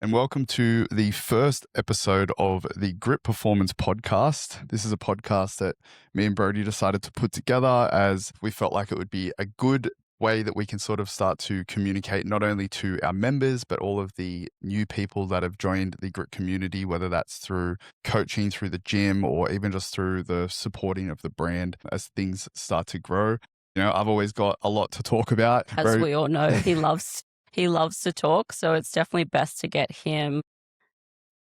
and welcome to the first episode of the Grit Performance podcast. This is a podcast that me and Brodie decided to put together as we felt like it would be a good way that we can sort of start to communicate not only to our members, but all of the new people that have joined the Grit community, whether that's through coaching, through the gym, or even just through the supporting of the brand as things start to grow. You know, I've always got a lot to talk about. As we all know, he loves to talk, so it's definitely best to get him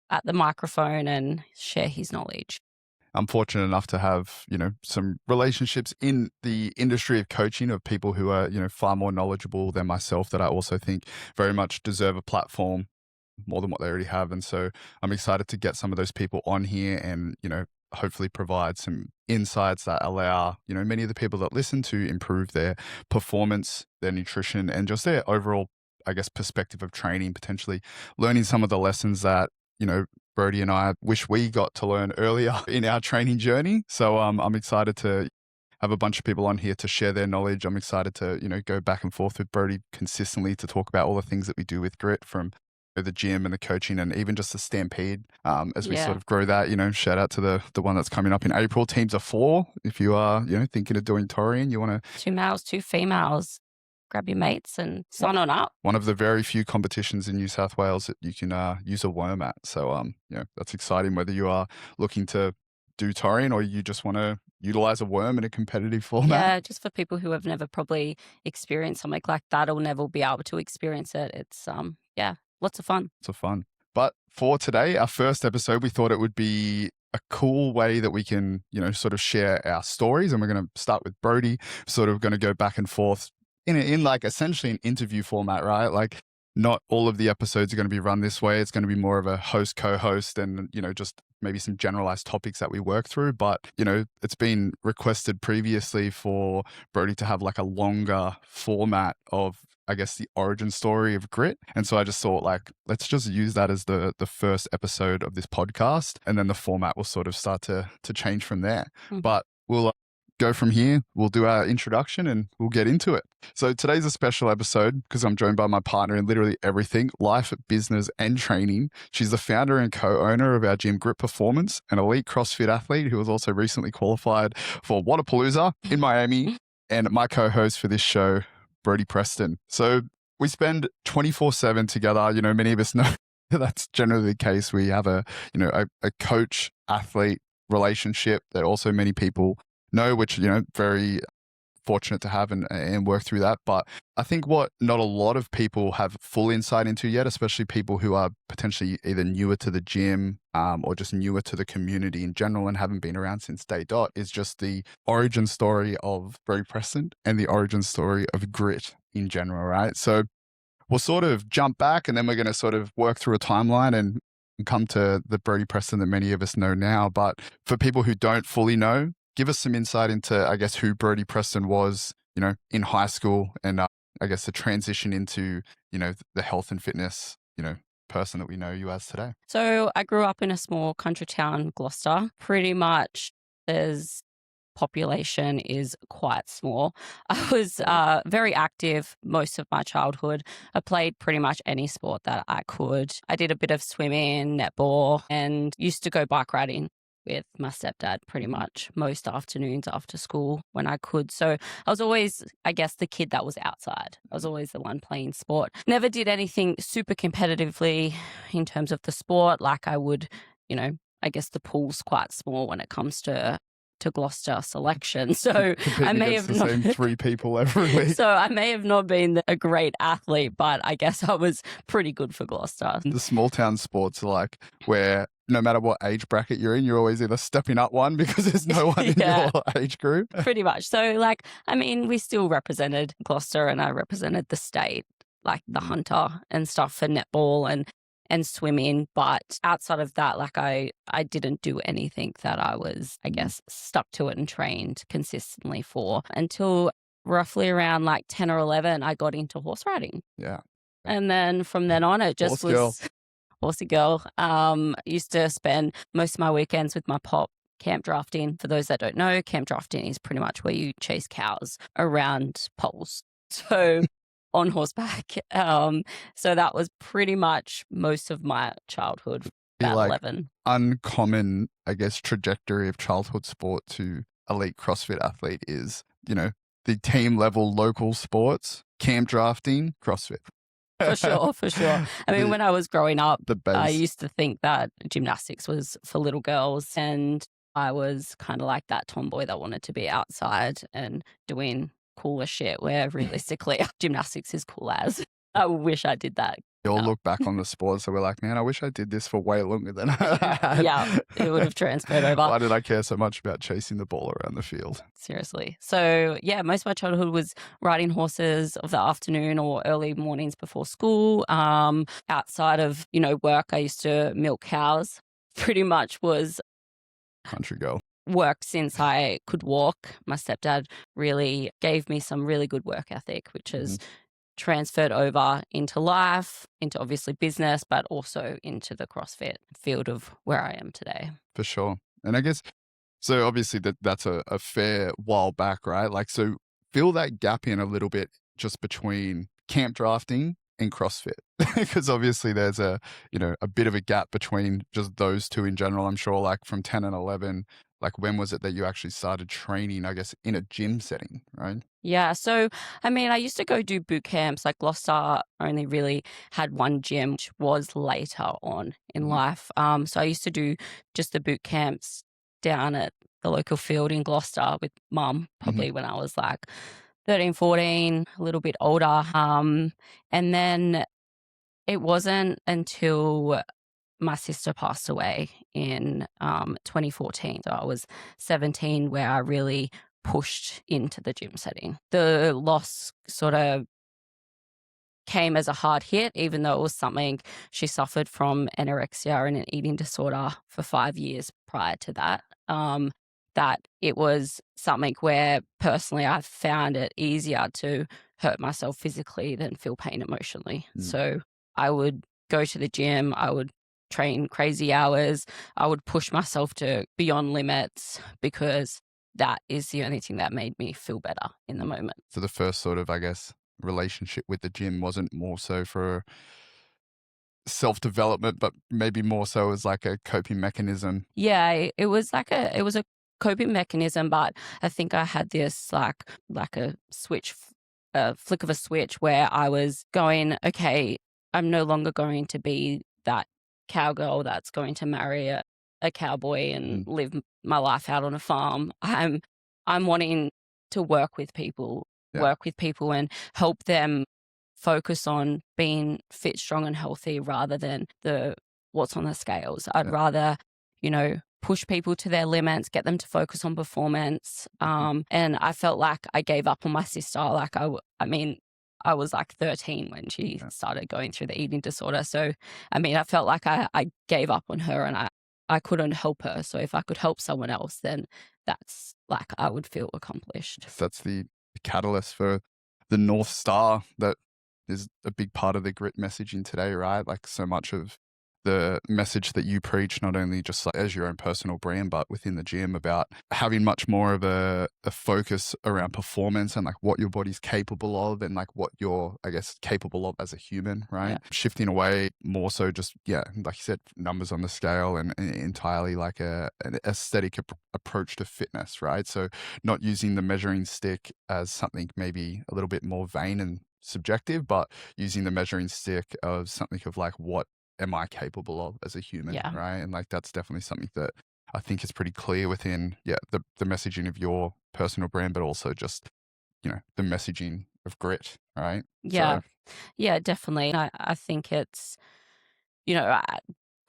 at the microphone and share his knowledge. I'm fortunate enough to have, some relationships in the industry of coaching of people who are, far more knowledgeable than myself that I also think very much deserve a platform more than what they already have. And so I'm excited to get some of those people on here and, hopefully provide some insights that allow, many of the people that listen to improve their performance, their nutrition, and just their overall, perspective of training, potentially learning some of the lessons that, Brodie and I wish we got to learn earlier in our training journey. So I'm excited to have a bunch of people on here to share their knowledge. I'm excited to, go back and forth with Brodie consistently to talk about all the things that we do with Grit, from the gym and the coaching and even just the Stampede as we sort of grow that. Shout out to the one that's coming up in April. Teams of 4. If you are, thinking of doing Torian, you want to... 2 males, 2 females. Grab your mates and sign on up. One of the very few competitions in New South Wales that you can use a worm at. So, that's exciting, whether you are looking to do Torian or you just want to utilize a worm in a competitive format. Yeah, just for people who have never probably experienced something like that or never be able to experience it. It's, lots of fun. Lots of fun. But for today, our first episode, we thought it would be a cool way that we can, sort of share our stories. And we're going to start with Brodie, sort of going to go back and forth in like essentially an interview format, right? Like not all of the episodes are going to be run this way. It's going to be more of a host, co-host, and, just maybe some generalized topics that we work through. But, it's been requested previously for Brodie to have like a longer format of, the origin story of Grit. And so I just thought, like, let's just use that as the first episode of this podcast. And then the format will sort of start to change from there. Mm-hmm. But we'll go from here. We'll do our introduction and we'll get into it. So today's a special episode because I'm joined by my partner in literally everything, life, business, and training. She's the founder and co-owner of our gym, Grit Performance, an elite CrossFit athlete who was also recently qualified for Wodapalooza in Miami, and my co-host for this show, Brodie Preston. So we spend 24/7 together. Many of us know that's generally the case. We have a coach athlete relationship that also many people know, which, very fortunate to have and work through that. But I think what not a lot of people have full insight into yet, especially people who are potentially either newer to the gym or just newer to the community in general and haven't been around since day dot, is just the origin story of Brodie Preston and the origin story of Grit in general, right? So we'll sort of jump back and then we're going to sort of work through a timeline and come to the Brodie Preston that many of us know now. But for people who don't fully know, give us some insight into, who Brodie Preston was, in high school and the transition into, the health and fitness, person that we know you as today. So I grew up in a small country town, Gloucester. Pretty much population is quite small. I was very active most of my childhood. I played pretty much any sport that I could. I did a bit of swimming, netball, and used to go bike riding with my stepdad pretty much most afternoons after school when I could. So I was always, the kid that was outside. I was always the one playing sport. Never did anything super competitively in terms of the sport. Like I would, the pool's quite small when it comes to Gloucester selection. So I may have not same 3 people every week. So I may have not been a great athlete, but I guess I was pretty good for Gloucester. The small town sports are like where no matter what age bracket you're in, you're always either stepping up one because there's no one in your age group. Pretty much. So we still represented Gloucester and I represented the state, like the Hunter and stuff for netball and swimming. But outside of that, I didn't do anything that I was, stuck to it and trained consistently for until roughly around 10 or 11, I got into horse riding. Yeah. And then from then on, it just horsey girl. Used to spend most of my weekends with my pop camp drafting. For those that don't know, camp drafting is pretty much where you chase cows around poles. So on horseback. So that was pretty much most of my childhood, Be about like 11. uncommon, I guess, trajectory of childhood sport to elite CrossFit athlete is, the team level local sports, camp drafting, CrossFit. For sure, for sure. I mean, The- when I was growing up, the I base. used to think that gymnastics was for little girls, and I was kind of like that tomboy that wanted to be outside and doing cooler shit, where realistically gymnastics is cool as. I wish I did that. We all now. look back on the sports and we're like, man, I wish I did this for way longer than I had. Yeah, it would have transferred over. Why did I care so much about chasing the ball around the field? Seriously. So, yeah, most of my childhood was riding horses of the afternoon or early mornings before school. Outside of, work, I used to milk cows. Pretty much was Country girl. work since I could walk. My stepdad really gave me some really good work ethic, which has transferred over into life, into obviously business, but also into the CrossFit field of where I am today. For sure. And I guess, so obviously that's a fair while back, right? Like, so fill that gap in a little bit just between camp drafting and CrossFit, because obviously there's a bit of a gap between just those two in general. I'm sure like from 10 and 11, like when was it that you actually started training, I guess, in a gym setting, right? Yeah. So, I mean, I used to go do boot camps. Like Gloucester only really had one gym, which was later on in life. So I used to do just the boot camps down at the local field in Gloucester with mum, probably when I was like 13, 14, a little bit older. And then it wasn't until my sister passed away in 2014. So I was 17 where I really pushed into the gym setting. The loss sort of came as a hard hit, even though it was something she suffered from anorexia and an eating disorder for 5 years prior to that. That it was something where personally I found it easier to hurt myself physically than feel pain emotionally. So I would go to the gym, I would train crazy hours, I would push myself to beyond limits because that is the only thing that made me feel better in the moment. So the first sort of, I guess, relationship with the gym wasn't more so for self-development, but maybe more so as like a coping mechanism. Yeah, it was like it was a coping mechanism, but I think I had this like a switch, a flick of a switch where I was going, okay, I'm no longer going to be that cowgirl that's going to marry a cowboy and live my life out on a farm. I'm wanting to work with people and help them focus on being fit, strong and healthy rather than what's on the scales. I'd rather, push people to their limits, get them to focus on performance. And I felt like I gave up on my sister. Like I was like 13 when she started going through the eating disorder. So, I felt like I gave up on her and I couldn't help her. So if I could help someone else, then that's like I would feel accomplished. That's the catalyst for the North Star that is a big part of the grit messaging today, right? Like so much of the message that you preach, not only just like as your own personal brand, but within the gym, about having much more of a focus around performance and like what your body's capable of and like what you're, I guess, capable of as a human, right? Yeah. Shifting away more so just, like you said, numbers on the scale and entirely like an aesthetic approach to fitness, right? So not using the measuring stick as something maybe a little bit more vain and subjective, but using the measuring stick of something of like, what am I capable of as a human, right? And like that's definitely something that I think is pretty clear within the messaging of your personal brand, but also just the messaging of grit, right? Yeah, definitely. I think it's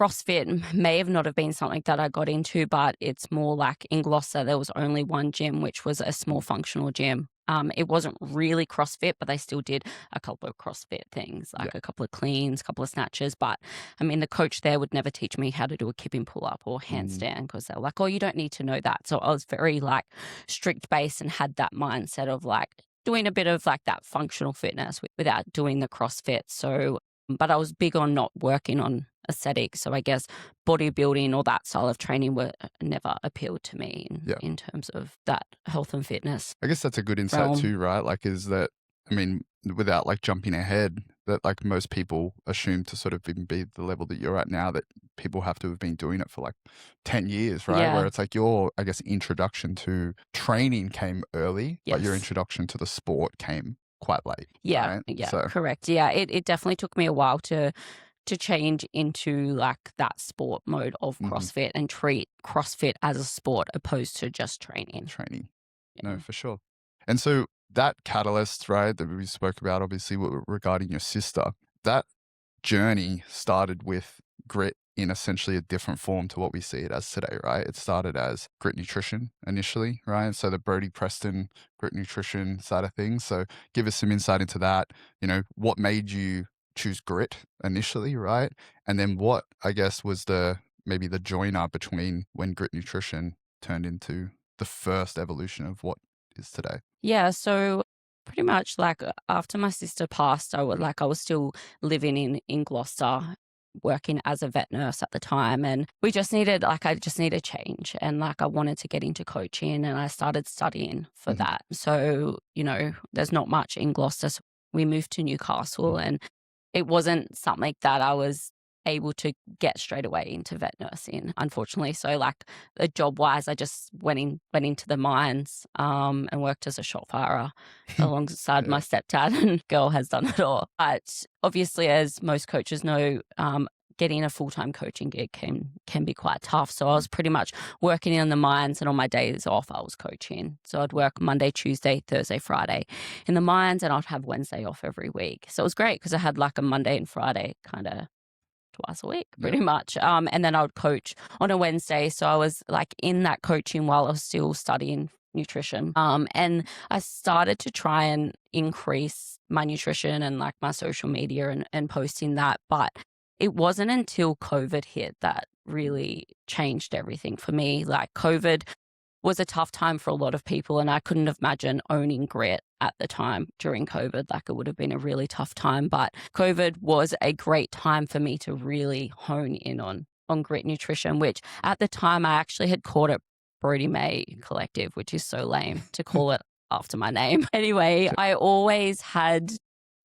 CrossFit may have not have been something that I got into, but it's more like in Gloucester there was only one gym, which was a small functional gym. It wasn't really CrossFit, but they still did a couple of CrossFit things, like a couple of cleans, a couple of snatches. But the coach there would never teach me how to do a kipping pull up or handstand because they were like, oh, you don't need to know that. So I was very like strict based and had that mindset of like doing a bit of like that functional fitness without doing the CrossFit. So, but I was big on not working on aesthetic. So I guess bodybuilding or that style of training never appealed to me in terms of that health and fitness. I guess that's a good insight too, right? Like is that, without like jumping ahead, that like most people assume to sort of even be the level that you're at now, that people have to have been doing it for like 10 years, right? Where Yeah. it's like your, I guess, introduction to training came early, but your Yes. introduction to the sport came quite late, Yeah. right? Yeah. So Correct. Yeah. It definitely took me a while to change into like that sport mode of mhm, CrossFit and treat CrossFit as a sport opposed to just training. training. Yeah. No, for sure. And so that catalyst, right, that we spoke about, obviously, regarding your sister, that journey started with grit in essentially a different form to what we see it as today, right? It started as grit nutrition initially, right? So the Brodie Preston grit nutrition side of things. So give us some insight into that. What made you choose grit initially, right? And then what, I guess, was maybe the joiner between when grit nutrition turned into the first evolution of what is today. Yeah, so pretty much like after my sister passed, I was still living in Gloucester, working as a vet nurse at the time, and I just needed change, and like I wanted to get into coaching, and I started studying for Mhm. that. So there's not much in Gloucester. So we moved to Newcastle, and it wasn't something that I was able to get straight away into vet nursing, unfortunately. So like job wise, I just went into the mines and worked as a shop firer alongside Yeah. my stepdad, and girl has done it all. But obviously, as most coaches know, getting a full-time coaching gig can be quite tough. So I was pretty much working in the mines, and on my days off I was coaching. So I'd work Monday, Tuesday, Thursday, Friday in the mines, and I'd have Wednesday off every week. So it was great because I had like a Monday and Friday kind of twice a week, Yeah. pretty much. And then I would coach on a Wednesday. So I was like in that coaching while I was still studying nutrition. And I started to try and increase my nutrition and like my social media and posting that. But it wasn't until COVID hit that really changed everything for me. Like COVID was a tough time for a lot of people, and I couldn't imagine owning grit at the time during COVID. Like it would have been a really tough time, but COVID was a great time for me to really hone in on grit nutrition, which at the time I actually had called it Brodie May Collective, which is so lame to call it after my name. Anyway, I always had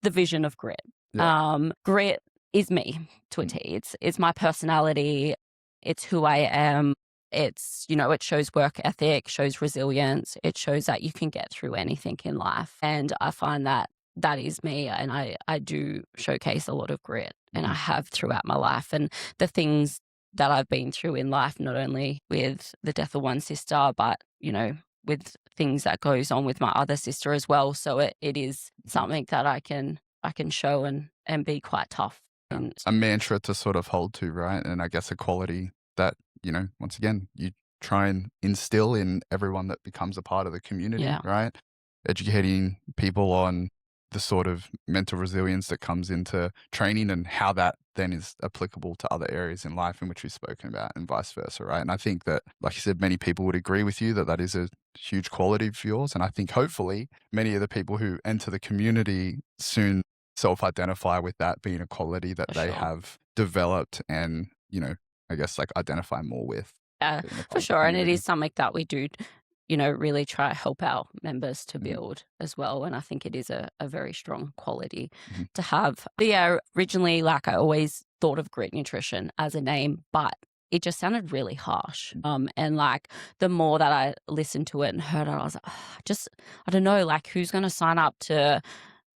the vision of grit. Yeah. Grit is me to a Mm. T. It's my personality. It's who I am. It shows work ethic, shows resilience. It shows that you can get through anything in life. And I find that that is me. And I do showcase a lot of grit, and I have throughout my life. And the things that I've been through in life, not only with the death of one sister, but, with things that goes on with my other sister as well. So it is something that I can show and be quite tough. Yeah. And A mantra to sort of hold to, right? And I guess a quality that, once again, you try and instill in everyone that becomes a part of the community, yeah, right? Educating people on the sort of mental resilience that comes into training and how that then is applicable to other areas in life in which we've spoken about, and vice versa, right? And I think that, like you said, many people would agree with you that that is a huge quality of yours. And I think hopefully many of the people who enter the community soon self-identify with that being a quality that for they sure. have developed and, I guess like identify more with. Yeah, being a part for of the sure. And it community. is something that we do, really try to help our members to Mhm. build as well. And I think it is a very strong quality Mhm. to have. But yeah, originally, like I always thought of grit nutrition as a name, but it just sounded really harsh. And like the more that I listened to it and heard it, I was like, I don't know, like who's going to sign up to,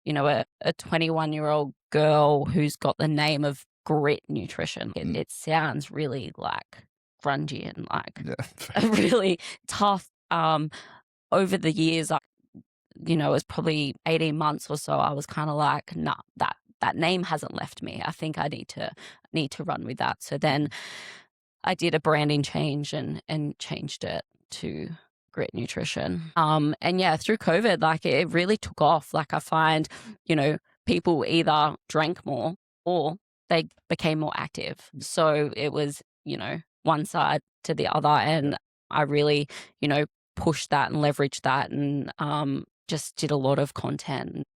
a 21-year-old girl who's got the name of grit nutrition. It sounds really like grungy and like Yeah. really tough. Over the years, it was probably 18 months or so, I was kind of like, nah, that name hasn't left me. I think I need to run with that. So then I did a branding change and changed it to Grit Nutrition. And yeah, through COVID, like it really took off. Like I find, people either drank more or they became more active. So it was, one side to the other. And I really, pushed that and leveraged that, and just did a lot of content.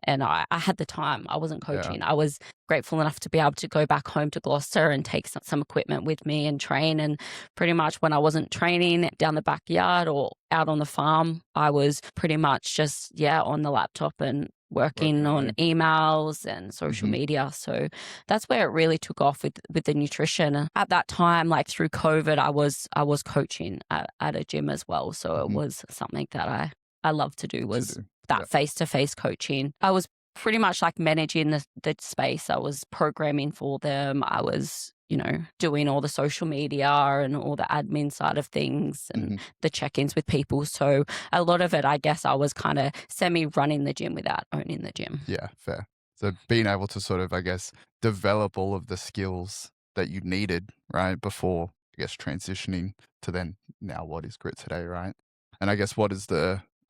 And I had the time. I wasn't Yeah. coaching. I was grateful enough to be able to go back home to Gloucester and take some equipment with me and train. And pretty much when I wasn't training down the backyard or out on the farm, I was pretty much just, on the laptop and working on remotely. emails and social Mhm. media. So that's where it really took off with the nutrition. At that time, like through COVID, I was coaching at a gym as well. So it Mhm. was something that I love to do, To was do. that face-to-face coaching. I was pretty much like managing the space. I was programming for them. I was, doing all the social media and all the admin side of things and Mhm. the check-ins with people. So a lot of it, I guess I was kind of semi-running the gym without owning the gym. Yeah, fair. So being able to sort of, I guess, develop all of the skills that you needed, right, before, I guess, transitioning to then now what is grit today, right? And I guess what is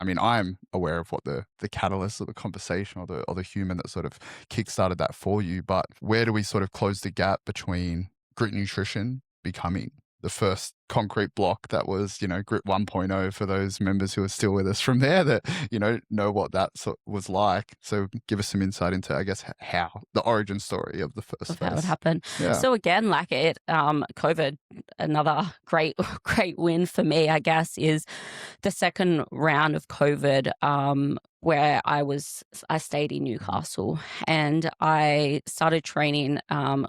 I'm aware of what the catalyst or the conversation or the human that sort of kickstarted that for you, but where do we sort of close the gap between grit nutrition becoming the first concrete block that was, Grit 1.0 for those members who are still with us from there that, know what that was like. So give us some insight into, I guess, how the origin story of the first Of how it phase. happened. Yeah. So again, like COVID, another great win for me, I guess, is the second round of COVID, where I stayed in Newcastle and I started training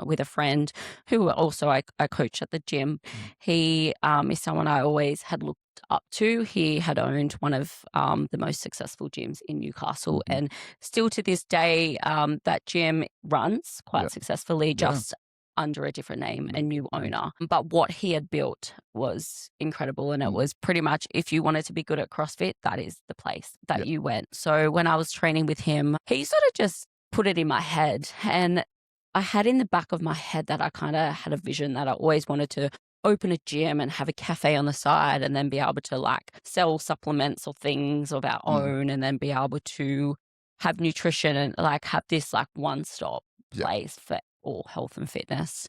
with a friend who also I coach at the gym. He is someone I always had looked up to. He had owned one of the most successful gyms in Newcastle, and still to this day, that gym runs quite successfully, just under a different name and new owner. But what he had built was incredible. And it was pretty much, if you wanted to be good at CrossFit, that is the place that you went. So when I was training with him, he sort of just put it in my head. And I had in the back of my head that I kind of had a vision that I always wanted to open a gym and have a cafe on the side and then be able to like sell supplements or things of our own and then be able to have nutrition and like have this like one-stop place for all health and fitness.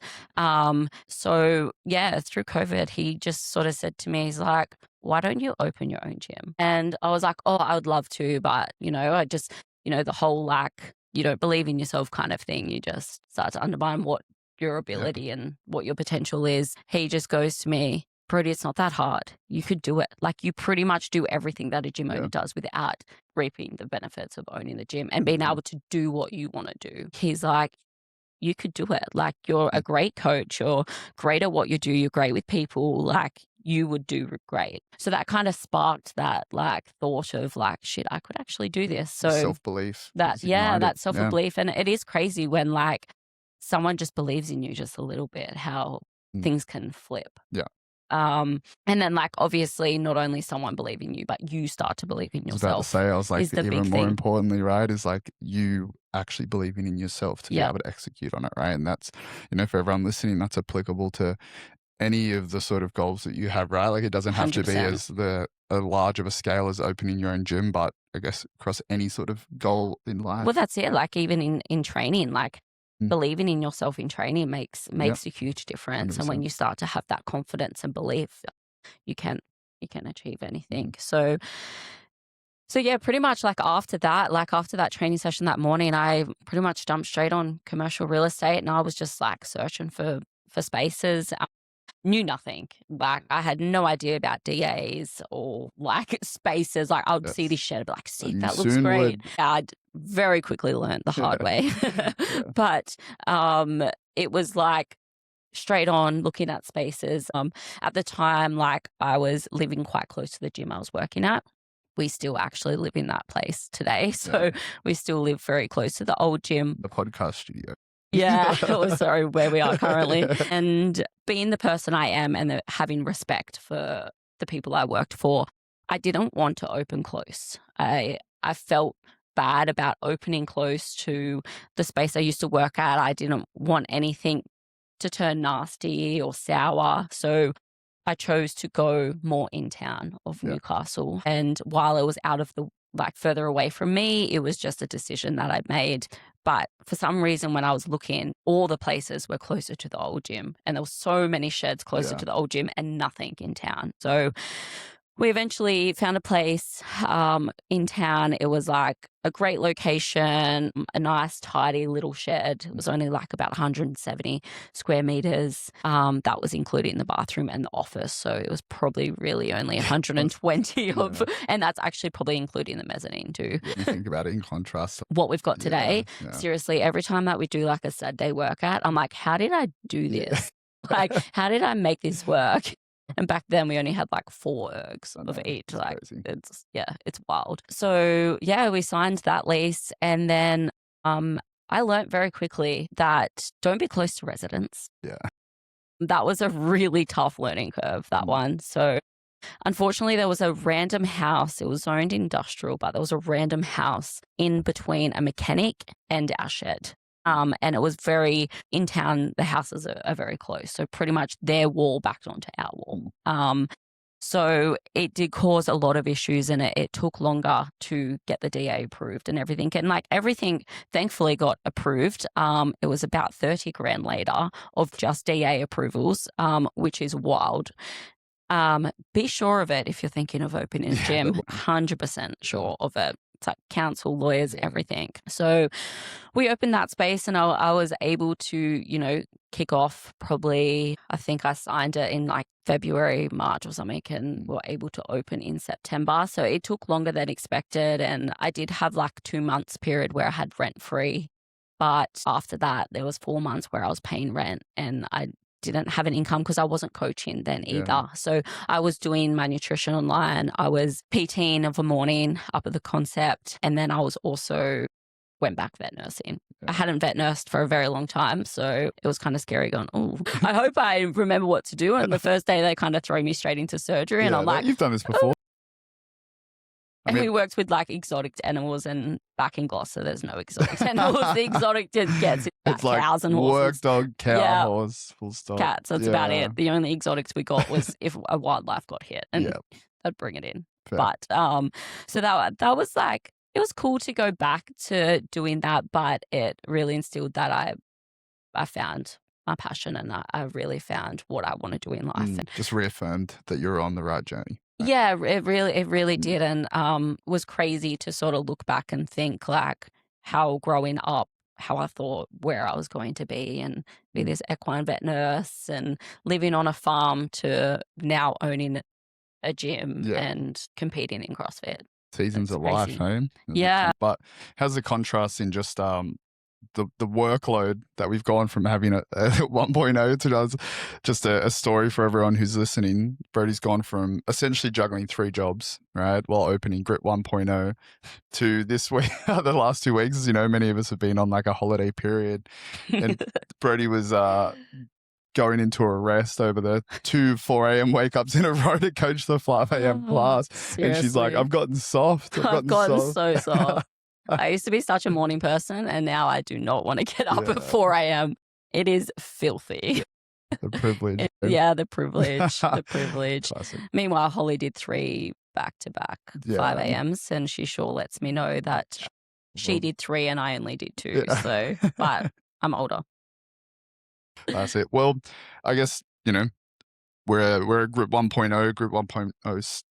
So yeah, through COVID, he just sort of said to me, he's like, why don't you open your own gym? And I was like, oh, I would love to, but I just, the whole like, you don't believe in yourself kind of thing. You just start to undermine what your ability and what your potential is. He just goes to me, Brodie, it's not that hard. You could do it. Like you pretty much do everything that a gym owner does without reaping the benefits of owning the gym and being able to do what you want to do. He's like, you could do it. Like you're a great coach, you're great at what you do, you're great with people, like you would do great. So that kind of sparked that like thought of like, shit, I could actually do this. So self-belief. that self-belief. And it is crazy when like someone just believes in you just a little bit, how things can flip. Yeah. And then like obviously not only someone believing you, but you start to believe in I was about to yourself. say, I was like, is the even big more thing. importantly, right, is like you actually believing in yourself to be able to execute on it, right? And that's, for everyone listening, that's applicable to any of the sort of goals that you have, right? Like it doesn't have to be 100%. as a large of a scale as opening your own gym, but I guess across any sort of goal in life. Well, that's it. Like even in training, like believing in yourself in training makes a huge difference. 100%. And when you start to have that confidence and belief, you can achieve anything. So yeah, pretty much like after that training session that morning, I pretty much jumped straight on commercial real estate and I was just like searching for spaces. Knew nothing. Like I had no idea about DAs or like spaces. Like I would see this shed, I'd be like, see, that looks great. I'd very quickly learned the hard way. But it was like straight on looking at spaces. At the time, like I was living quite close to the gym I was working at. We still actually live in that place today. So we still live very close to the old gym. The podcast studio. Yeah, sorry, where we are currently. And being the person I am and having respect for the people I worked for, I didn't want to open close. I felt bad about opening close to the space I used to work at. I didn't want anything to turn nasty or sour. So I chose to go more in town of Newcastle. And while it was out of the further away from me, it was just a decision that I made. But for some reason, when I was looking, all the places were closer to the old gym. And there were so many sheds closer to the old gym and nothing in town. So we eventually found a place in town. It was like a great location, a nice, tidy little shed. It was only like about 170 square meters. That was including the bathroom and the office. So it was probably really only 120 of, and that's actually probably including the mezzanine too. You think about it in contrast. What we've got today, seriously, every time that we do like a Saturday workout, I'm like, how did I do this? Like, how did I make this work? And back then we only had like 4 ergs of each. Like crazy. it's wild. So yeah, we signed that lease, and then I learned very quickly that don't be close to residents. Yeah. That was a really tough learning curve, that one. So unfortunately, there was a random house. It was zoned industrial, but there was a random house in between a mechanic and our shed. And it was very in town. The houses are very close. So pretty much their wall backed onto our wall. So it did cause a lot of issues, and it took longer to get the DA approved and everything. And like everything thankfully got approved. It was about 30 grand later of just DA approvals, which is wild. Be sure of it if you're thinking of opening a gym, 100% sure of it. It's like council, lawyers, everything. So we opened that space, and I was able to, kick off probably, I think I signed it in like February, March or something, and were able to open in September. So it took longer than expected. And I did have like 2 months period where I had rent free. But after that, there was 4 months where I was paying rent, and I didn't have an income because I wasn't coaching then either. Yeah. So I was doing my nutrition online. I was PTing of a morning up at the Concept. And then I was also went back vet nursing. Yeah. I hadn't vet nursed for a very long time. So it was kind of scary going, oh, I hope I remember what to do. And the first day they kind of throw me straight into surgery. And I'm like, you've done this before. And we worked with like exotic animals, and back in Gloucester, there's no exotic animals. The exotic gets it's like cows and horses. Work dog, cow, horse, full stop. Cats, that's about it. The only exotics we got was if a wildlife got hit, and they'd bring it in. Fair. But so that was like, it was cool to go back to doing that, but it really instilled that I found my passion, and I really found what I want to do in life. And just reaffirmed that you're on the right journey. Yeah, it really did, and was crazy to sort of look back and think like how growing up, how I thought where I was going to be and be this equine vet nurse and living on a farm to now owning a gym and competing in CrossFit. Seasons of life, hey? Yeah. But how's the contrast in just the workload that we've gone from having a 1.0 to just a story for everyone who's listening. Brodie's gone from essentially juggling 3 jobs, right, while opening Grit 1.0 to this week, the last 2 weeks, as you know, many of us have been on like a holiday period. And Brodie was going into a rest over the 2 4 a.m. wake ups in a row to coach the 5 a.m. class. Seriously. And she's like, I've gotten soft. I've gotten so soft. I used to be such a morning person, and now I do not want to get up at 4 a.m. It is filthy. The privilege. The privilege. The privilege. Classic. Meanwhile, Holly did 3 back-to-back 5 a.m.s, and she sure lets me know that she did 3 and I only did 2. Yeah. So, but I'm older. That's it. Well, I guess, we're a Group 1.0. Group 1.0's,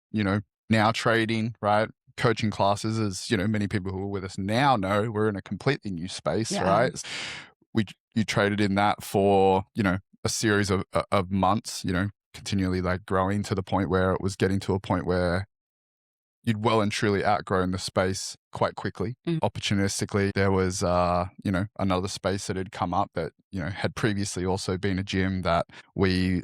now trading, right? Coaching classes, as many people who are with us now know, we're in a completely new space, right? You traded in that for a series of months, continually like growing to the point where it was getting to a point where you'd well and truly outgrown the space quite quickly. Opportunistically, there was another space that had come up that had previously also been a gym that we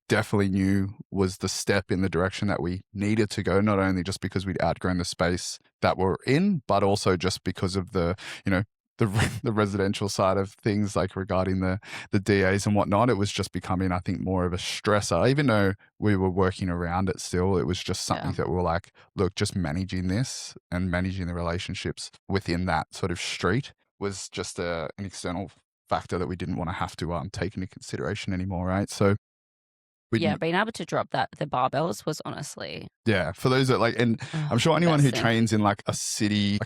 definitely knew was the step in the direction that we needed to go, not only just because we'd outgrown the space that we're in, but also just because of the residential side of things, like regarding the DAs and whatnot. It was just becoming, I think, more of a stressor. Even though we were working around it still, it was just something that we were like, look, just managing this and managing the relationships within that sort of street was just an external factor that we didn't want to have to take into consideration anymore, right? So being able to drop the barbells was honestly. Yeah, for those that and I'm sure anyone who trains in like a city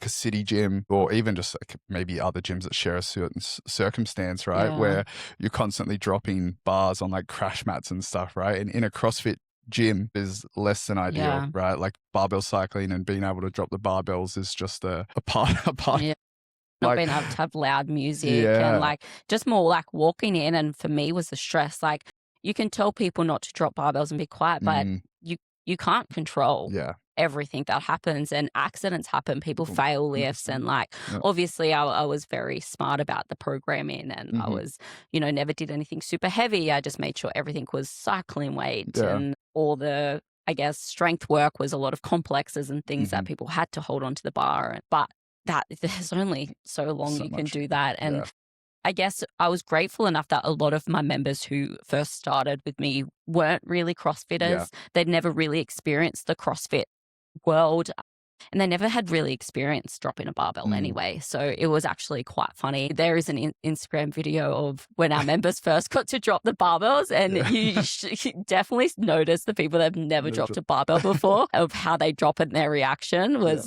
gym, or even just like maybe other gyms that share a certain circumstance, right, where you're constantly dropping bars on like crash mats and stuff, right? And in a CrossFit gym is less than ideal, Yeah. right? Like barbell cycling and being able to drop the barbells is just a part. Yeah. Not Like, being able to have loud music and yeah, like just more like walking in. And for me was the stress. Like you can tell people not to drop barbells and be quiet, but mm, you can't control yeah, everything that happens, and accidents happen. People people, fail lifts, 100%. and like Yeah. obviously I was very smart about the programming, and I Hmm. was, never did anything super heavy. I just made sure everything was cycling weight, Yeah. and all the, I guess, strength work was a lot of complexes and things Hmm. that people had to hold onto the bar. But that there's only so long So you can much. do that. And Yeah. I guess I was grateful enough that a lot of my members who first started with me weren't really Yeah. CrossFitters. They'd never really experienced the CrossFit world, and they never had really experienced dropping a barbell Mm. anyway. So it was actually quite funny. There is an Instagram video of when our members first got to drop the barbells, and Yeah. you definitely notice the people that have never Never dropped dro- a barbell before of how they drop it and their reaction Yeah.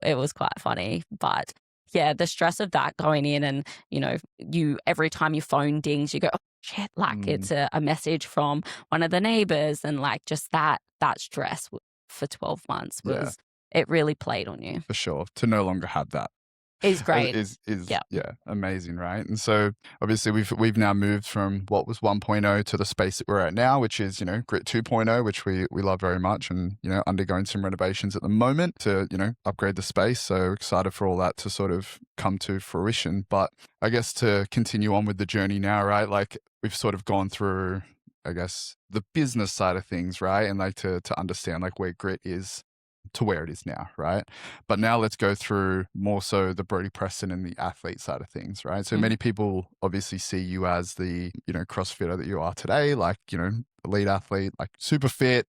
it was quite funny. But yeah, the stress of that going in, and you every time your phone dings, you go, oh shit, like Mm. it's a message from one of the neighbors, and like just that stress for 12 months Yeah. was, it really played on you. For sure. To no longer have that Is great. is Yeah. yeah, amazing, right? And so obviously we've now moved from what was 1.0 to the space that we're at now, which is, Grit 2.0, which we love very much, and undergoing some renovations at the moment to, upgrade the space. So excited for all that to sort of come to fruition. But I guess to continue on with the journey now, right? Like we've sort of gone through, I guess, the business side of things, right? And like to understand like where Grit is to where it is now, right? But now let's go through more so the Brodie Preston and the athlete side of things, right? So many people obviously see you as the, CrossFitter that you are today, like, elite athlete, like super fit,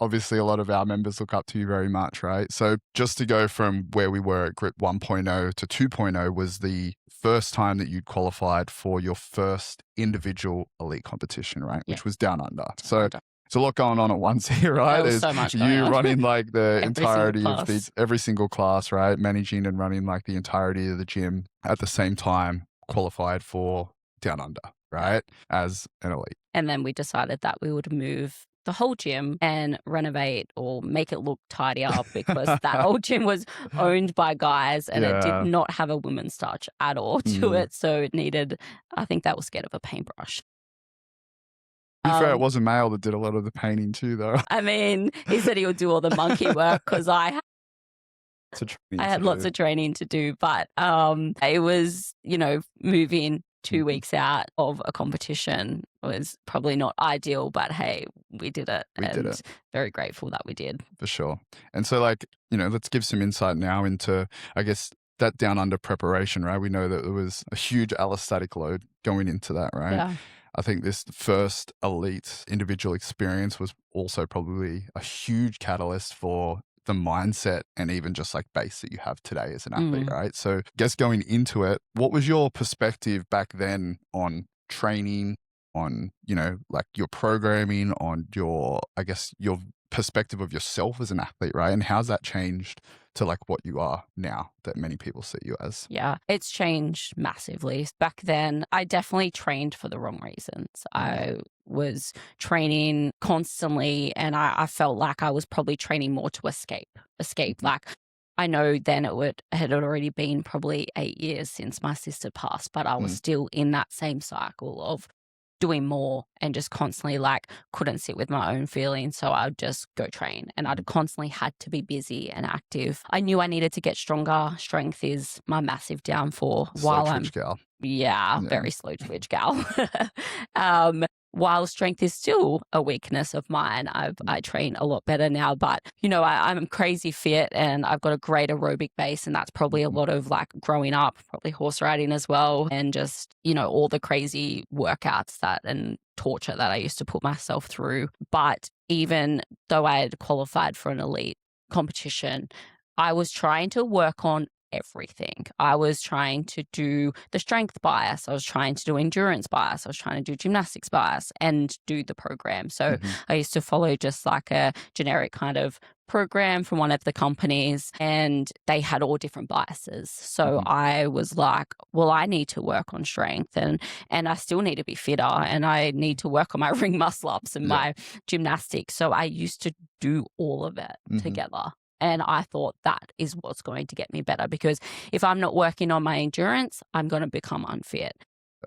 obviously a lot of our members look up to you very much, right? So just to go from where we were at Grit 1.0 to 2.0 was the first time that you'd qualified for your first individual elite competition, right? Yeah. Which was Down Under. So there's a lot going on at once here, right? There was There's so much going you on. running like the entirety of class. every single class, right? Managing and running like the entirety of the gym at the same time, qualified for Down Under, right? As an elite. And then we decided that we would move the whole gym and renovate or make it look tidier because that old gym was owned by guys, and it did not have a women's touch at all to it. So it needed, I think that was scared of a paintbrush. To be fair, it was a male that did a lot of the painting too, though. I mean, he said he would do all the monkey work because I had lots of training to do. But it was, moving 2 weeks out of a competition was probably not ideal, but hey, we did it. We did it. Very grateful that we did. For sure. And so like, let's give some insight now into, I guess, that Down Under preparation, right? We know that there was a huge allostatic load going into that, right? Yeah. I think this first elite individual experience was also probably a huge catalyst for the mindset and even just like base that you have today as an athlete, right? So I guess going into it, what was your perspective back then on training, on, like your programming, on your, I guess, your perspective of yourself as an athlete, right? And how's that changed to like what you are now that many people see you as? Yeah, it's changed massively. Back then, I definitely trained for the wrong reasons. I was training constantly, and I felt like I was probably training more to escape. Like, I know then it had already been probably 8 years since my sister passed, but I was still in that same cycle of doing more and just constantly like couldn't sit with my own feelings. So I'd just go train, and I'd constantly had to be busy and active. I knew I needed to get stronger. Strength is my massive downfall. Very slow twitch gal. While strength is still a weakness of mine, I train a lot better now. But, I'm crazy fit and I've got a great aerobic base. And that's probably a lot of like growing up, probably horse riding as well. And just, all the crazy workouts and torture that I used to put myself through. But even though I had qualified for an elite competition, I was trying to work on everything. I was trying to do the strength bias. I was trying to do endurance bias. I was trying to do gymnastics bias and do the program. So I used to follow just like a generic kind of program from one of the companies, and they had all different biases. So I was like, well, I need to work on strength, and I still need to be fitter, and I need to work on my ring muscle ups and my gymnastics. So I used to do all of it together. And I thought that is what's going to get me better, because if I'm not working on my endurance, I'm going to become unfit.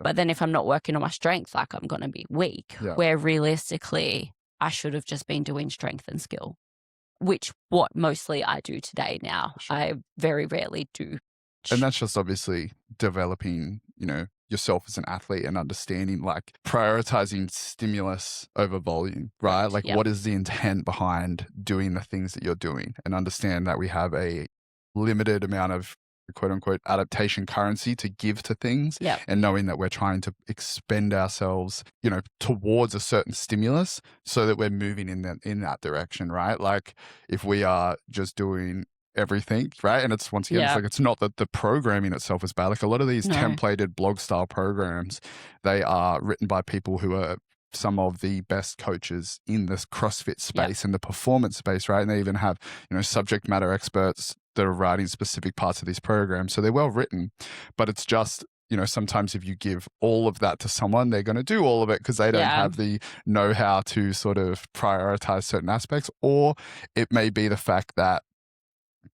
But then if I'm not working on my strength, like, I'm going to be weak, where realistically I should have just been doing strength and skill, which what mostly I do today now. Sure. I very rarely do. And that's just obviously developing, yourself as an athlete and understanding, like, prioritizing stimulus over volume, right? Like, what is the intent behind doing the things that you're doing, and understand that we have a limited amount of quote unquote adaptation currency to give to things, and knowing that we're trying to expend ourselves, towards a certain stimulus so that we're moving in that direction, right? Like, if we are just doing everything, right? And it's, once again, it's like, it's not that the programming itself is bad. Like, a lot of these templated blog style programs, they are written by people who are some of the best coaches in this CrossFit space and the performance space, right? And they even have, subject matter experts that are writing specific parts of these programs. So they're well written, but it's just, sometimes if you give all of that to someone, they're going to do all of it because they don't have the know-how to sort of prioritize certain aspects. Or it may be the fact that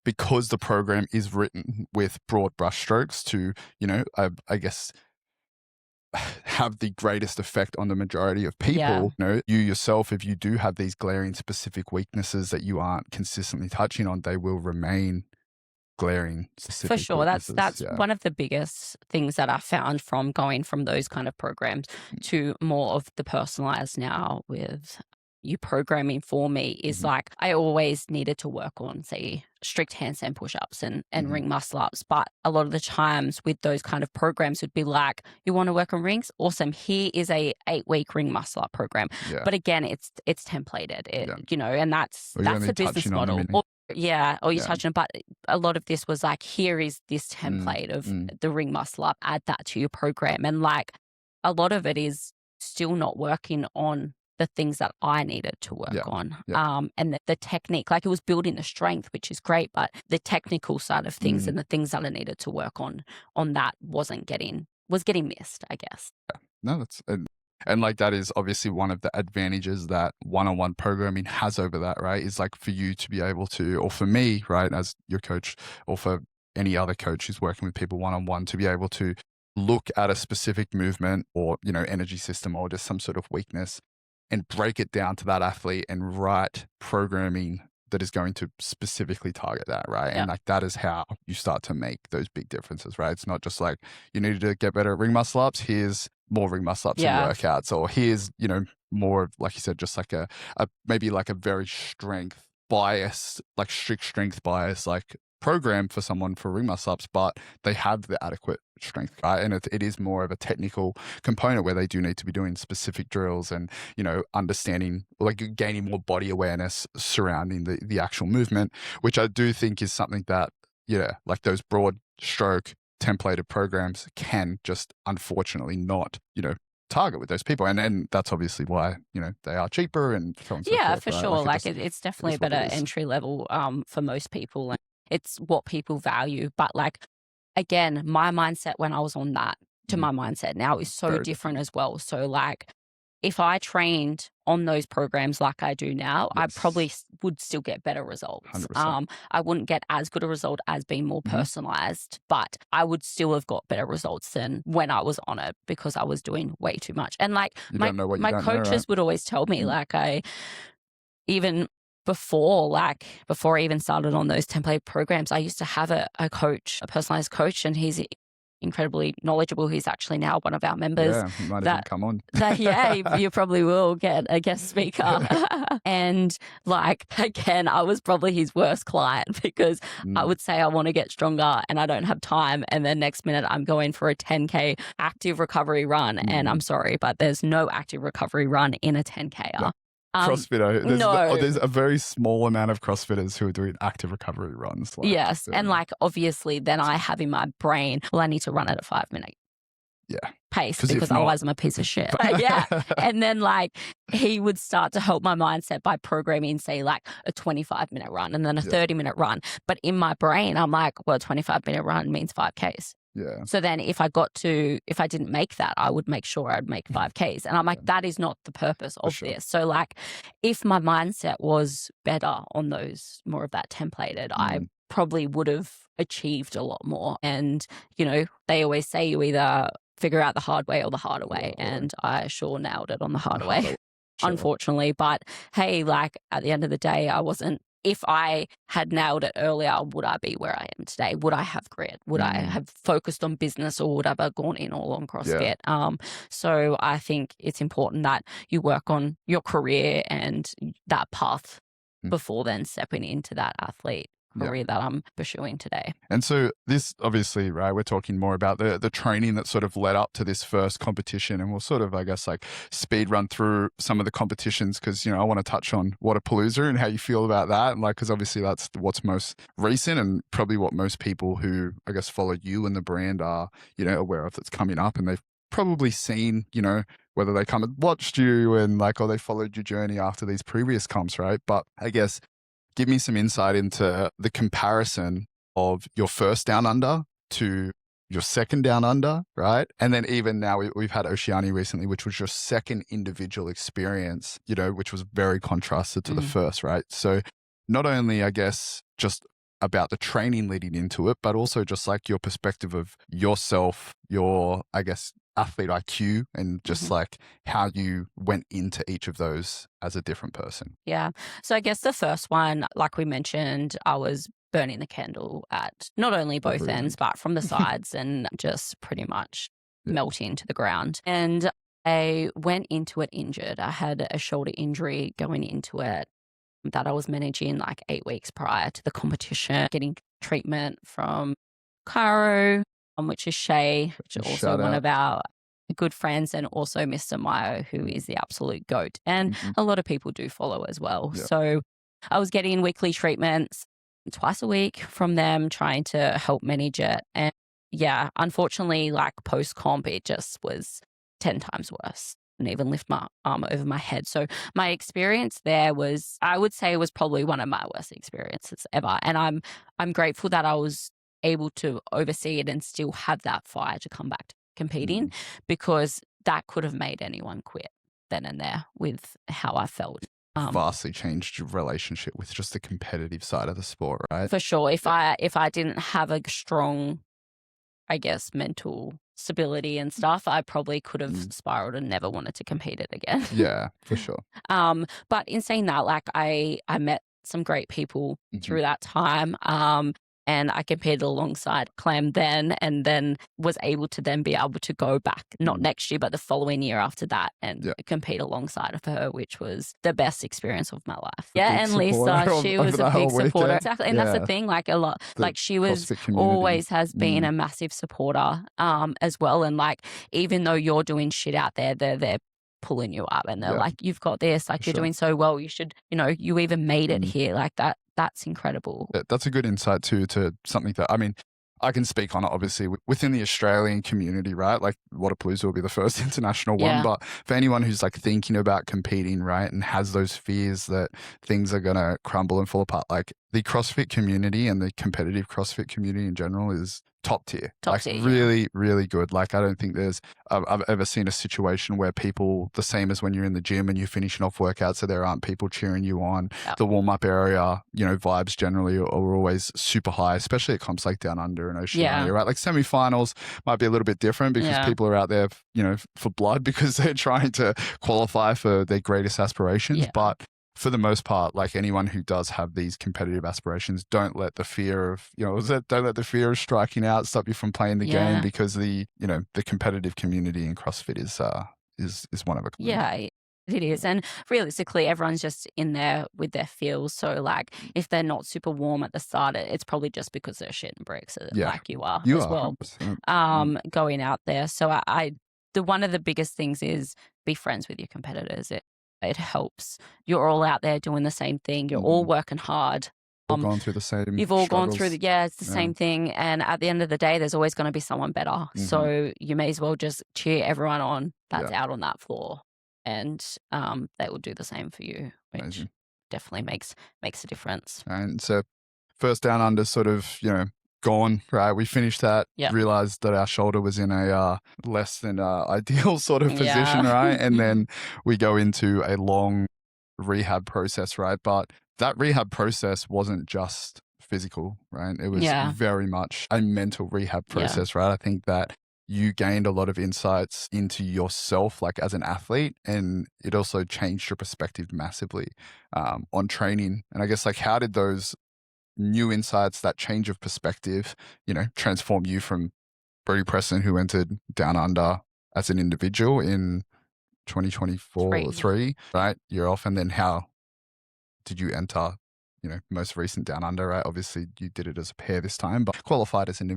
because the program is written with broad brushstrokes to, I guess, have the greatest effect on the majority of people, you yourself, if you do have these glaring specific weaknesses that you aren't consistently touching on, they will remain glaring specific for sure weaknesses. That's one of the biggest things that I found from going from those kind of programs to more of the personalized now with you programming for me is like, I always needed to work on, say, strict handstand push-ups and ring muscle ups. But a lot of the times with those kind of programs would be like, you want to work on rings? Awesome. Here is a 8-week ring muscle up program. But again, it's templated, and that's the business model. Or you're touching it. But a lot of this was like, here is this template of the ring muscle up, add that to your program. And like, a lot of it is still not working on the things that I needed to work on. And the technique, like, it was building the strength, which is great, but the technical side of things and the things that I needed to work on that was getting missed, I guess. No, that's, and like, that is obviously one of the advantages that one-on-one programming has over that, right? Is like, for you to be able to, or for me, right, as your coach, or for any other coach who's working with people one-on-one, to be able to look at a specific movement or, energy system or just some sort of weakness and break it down to that athlete and write programming that is going to specifically target that, right? And like, that is how you start to make those big differences, right? It's not just like, you need to get better at ring muscle ups, here's more ring muscle ups and workouts, or here's, more, like you said, just like a maybe like a very strength bias, like strict strength bias, like program for someone for ring muscle ups, but they have the adequate strength, right? And it is more of a technical component where they do need to be doing specific drills and, understanding, like, gaining more body awareness surrounding the actual movement, which I do think is something that, like, those broad stroke templated programs can just unfortunately not, target with those people. And that's obviously why, they are cheaper and so on and so forth, for right? sure. Like, it's definitely a better entry level for most people. And it's what people value. But like, again, my mindset when I was on that to my mindset now is so different as well. So like, if I trained on those programs like I do now, I probably would still get better results. 100%. I wouldn't get as good a result as being more personalized, but I would still have got better results than when I was on it, because I was doing way too much. And like, my coaches would always tell me, like, even before I even started on those template programs, I used to have a coach, a personalized coach, and he's incredibly knowledgeable. He's actually now one of our members. Yeah, he might even come on. You probably will get a guest speaker. And like, again, I was probably his worst client, because I would say I want to get stronger and I don't have time. And then next minute I'm going for a 10K active recovery run. And I'm sorry, but there's no active recovery run in a 10K. CrossFitter. No. There's a very small amount of CrossFitters who are doing active recovery runs. Like, Yes. And like, obviously, then I have in my brain, well, I need to run at a 5-minute pace because otherwise I'm a piece of shit. Yeah. And then like he would start to help my mindset by programming, say like a 25-minute run and then a 30-minute run. But in my brain, I'm like, well, a 25-minute run means 5Ks. Yeah. So then if I didn't make that, I would make sure I'd make 5Ks. And I'm like, that is not the purpose of this. So like if my mindset was better on those, more of that templated, I probably would have achieved a lot more. And, you know, they always say you either figure out the hard way or the harder way. And I sure nailed it on the harder way, unfortunately. But hey, like at the end of the day, if I had nailed it earlier, would I be where I am today? Would I have grit? Would I have focused on business, or would I have gone in all on CrossFit? So I think it's important that you work on your career and that path before then stepping into that athlete career that I'm pursuing today. And so this obviously, right, we're talking more about the training that sort of led up to this first competition, and we'll sort of, I guess, like speed run through some of the competitions because, you know, I want to touch on Wodapalooza and how you feel about that. And like, because obviously that's what's most recent and probably what most people who, I guess, follow you and the brand are, you know, aware of that's coming up, and they've probably seen, you know, whether they come and watched you and like, or they followed your journey after these previous comps, right? But I guess give me some insight into the comparison of your first down under to your second down under, right? And then even now we've had Oceania recently, which was your second individual experience, you know, which was very contrasted to the first, right? So not only, I guess, just about the training leading into it, but also just like your perspective of yourself, your, I guess, athlete IQ, and just like how you went into each of those as a different person. Yeah. So I guess the first one, like we mentioned, I was burning the candle at not only both ends, but from the sides and just pretty much melting to the ground. And I went into it injured. I had a shoulder injury going into it that I was managing like 8 weeks prior to the competition, getting treatment from Caro, which is Shay, which is also one of our good friends, and also Mr. Mayo, who is the absolute goat. And a lot of people do follow as well. So I was getting weekly treatments twice a week from them, trying to help manage it. And yeah, unfortunately, like post-comp, it just was 10 times worse. And even lift my arm over my head. So my experience there was, I would say, was probably one of my worst experiences ever. And I'm grateful that I was able to oversee it and still have that fire to come back to competing, because that could have made anyone quit then and there with how I felt. Vastly changed your relationship with just the competitive side of the sport, right? For sure. If I didn't have a strong, I guess, mental stability and stuff, I probably could have spiraled and never wanted to compete it again. Yeah, for sure. But in saying that, like I met some great people through that time. And I competed alongside Clem then, and then was able to then be able to go back, not next year, but the following year after that, and compete alongside of her, which was the best experience of my life. Yeah, and Lisa, she was a big supporter. Exactly. And that's the thing, like a lot, like she was always has been a massive supporter as well. And like, even though you're doing shit out there, they're pulling you up, and they're like, you've got this, like you're doing so well, you should, you know, you even made it here, like that. That's incredible. That's a good insight too, to something that, I mean, I can speak on it obviously within the Australian community, right? Like Wodapalooza will be the first international one, but for anyone who's like thinking about competing, right, and has those fears that things are going to crumble and fall apart, like the CrossFit community and the competitive CrossFit community in general is top tier. Really, really good. Like I don't think I've ever seen a situation where people, the same as when you're in the gym and you're finishing off workouts, so there aren't people cheering you on. The warm-up area, you know, vibes generally are always super high, especially at comps like Down Under and Oceania, right? Like semi-finals might be a little bit different because people are out there, you know, for blood because they're trying to qualify for their greatest aspirations. But for the most part, like anyone who does have these competitive aspirations, don't let the fear of, you know, don't let the fear of striking out stop you from playing the game, because the competitive community in CrossFit is one of a kind. Yeah, it is. And realistically, everyone's just in there with their feels. So like if they're not super warm at the start, it's probably just because they're shitting bricks like you are as well. Going out there. So one of the biggest things is be friends with your competitors. it helps. You're all out there doing the same thing. You're all working hard. All gone through the same You've all gone through struggles. it's the same thing. And at the end of the day, there's always going to be someone better. So you may as well just cheer everyone on that's out on that floor. And they will do the same for you, which Amazing. definitely makes a difference. And so first down under sort of, gone, right? We finished that, realized that our shoulder was in a less than ideal sort of position, right? And then we go into a long rehab process, right? But that rehab process wasn't just physical, right? It was very much a mental rehab process, right? I think that you gained a lot of insights into yourself, like as an athlete, and it also changed your perspective massively on training. And I guess, like, how did those new insights, that change of perspective, transform you from Brodie Preston, who entered Down Under as an individual in 2024, right? You're off. And then how did you enter, most recent Down Under, right? Obviously you did it as a pair this time, but qualified as an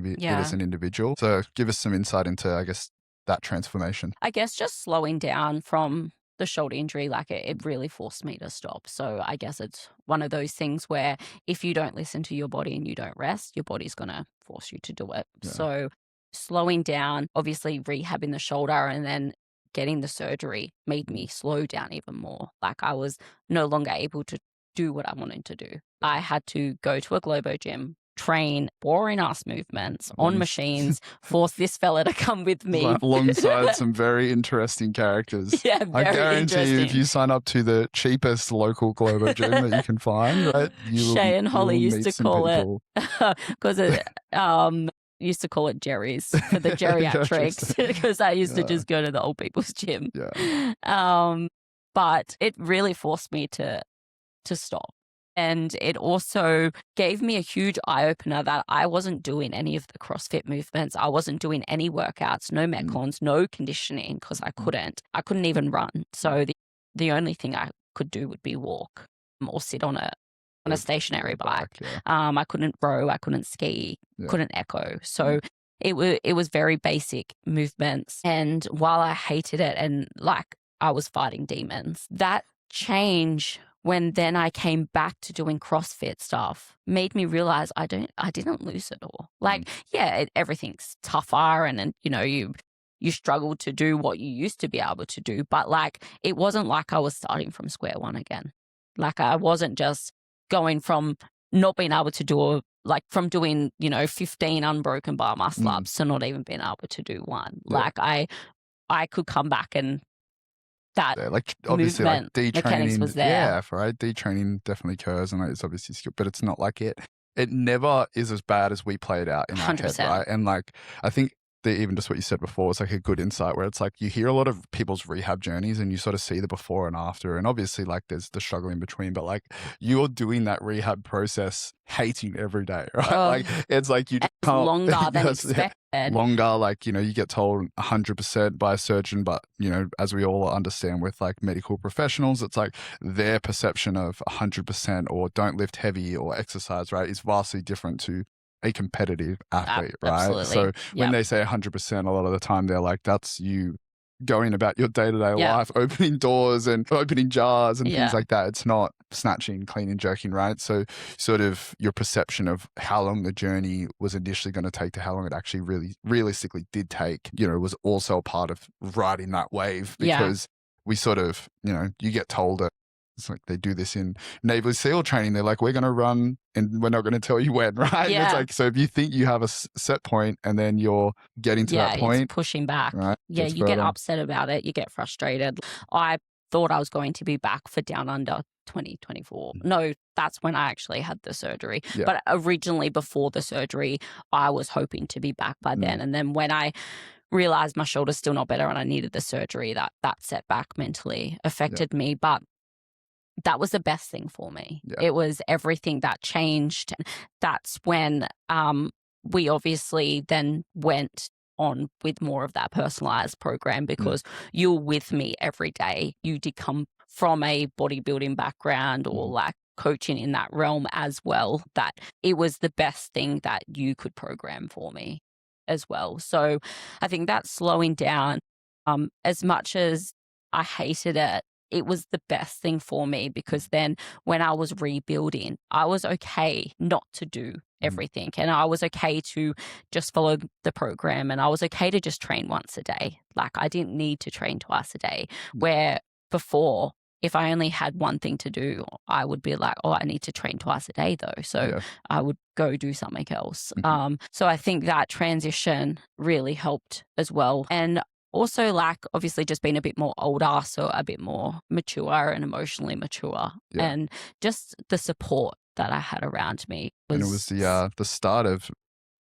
individual. So give us some insight into, I guess, that transformation. I guess just slowing down from the shoulder injury, like it really forced me to stop. So I guess it's one of those things where if you don't listen to your body and you don't rest, your body's going to force you to do it. Yeah. So slowing down, obviously rehabbing the shoulder and then getting the surgery made me slow down even more. Like I was no longer able to do what I wanted to do. I had to go to a Globo gym, train boring ass movements on machines, force this fella to come with me. Alongside some very interesting characters. Yeah, I guarantee you, if you sign up to the cheapest local Globo gym that you can find, right? Shay and Holly used to call it, because used to call it Jerry's for the geriatrics, because I used to just go to the old people's gym. Yeah. But it really forced me to stop. And it also gave me a huge eye-opener that I wasn't doing any of the CrossFit movements. I wasn't doing any workouts, no Metcons, no conditioning, because I couldn't. I couldn't even run. So the only thing I could do would be walk or sit on a stationary bike. I couldn't row, I couldn't ski, couldn't echo. So it was very basic movements. And while I hated it and like I was fighting demons, that change when then I came back to doing CrossFit stuff made me realize I didn't lose it all. Like, everything's tougher and you struggle to do what you used to be able to do. But like, it wasn't like I was starting from square one again. Like I wasn't just going from not being able to do from doing, 15 unbroken bar muscle ups to not even being able to do one. Yeah. Like I could come back and that like obviously like detraining was there. Right, detraining definitely occurs and it's obviously skill, but it's not like it never is as bad as we play it out in our 100%. head, right? And like I think even just what you said before was like a good insight where it's like you hear a lot of people's rehab journeys and you sort of see the before and after, and obviously like there's the struggle in between, but like you're doing that rehab process hating every day, right? Like it's like you just can't, longer than expected. Longer, like you get told 100% by a surgeon, but as we all understand with like medical professionals, it's like their perception of 100% or don't lift heavy or exercise, right, is vastly different to a competitive athlete, right? Absolutely. So when they say 100%, a lot of the time they're like, that's you going about your day-to-day life, opening doors and opening jars and things like that. It's not snatching, cleaning, jerking, right? So sort of your perception of how long the journey was initially going to take to how long it actually really realistically did take, was also a part of riding that wave, because we sort of, you get told that it's like they do this in Navy SEAL training. They're like, we're going to run and we're not going to tell you when, right? Yeah. And it's like, so if you think you have a set point and then you're getting to that point. It's pushing back. Right? Yeah, you get upset about it. You get frustrated. I thought I was going to be back for Down Under 2024. No, that's when I actually had the surgery. Yeah. But originally before the surgery, I was hoping to be back by then. And then when I realized my shoulder's still not better and I needed the surgery, that setback mentally affected me. But that was the best thing for me. Yeah. It was everything that changed. That's when we obviously then went on with more of that personalized program, because you're with me every day. You did come from a bodybuilding background or like coaching in that realm as well, that it was the best thing that you could program for me as well. So I think that slowing down, as much as I hated it, it was the best thing for me, because then when I was rebuilding, I was okay not to do everything, and I was okay to just follow the program, and I was okay to just train once a day. Like, I didn't need to train twice a day, where before, if I only had one thing to do, I would be like, oh, I need to train twice a day though. So I would go do something else. So I think that transition really helped as well. And also, like, obviously just being a bit more older, so a bit more mature and emotionally mature, and just the support that I had around me and it was the start of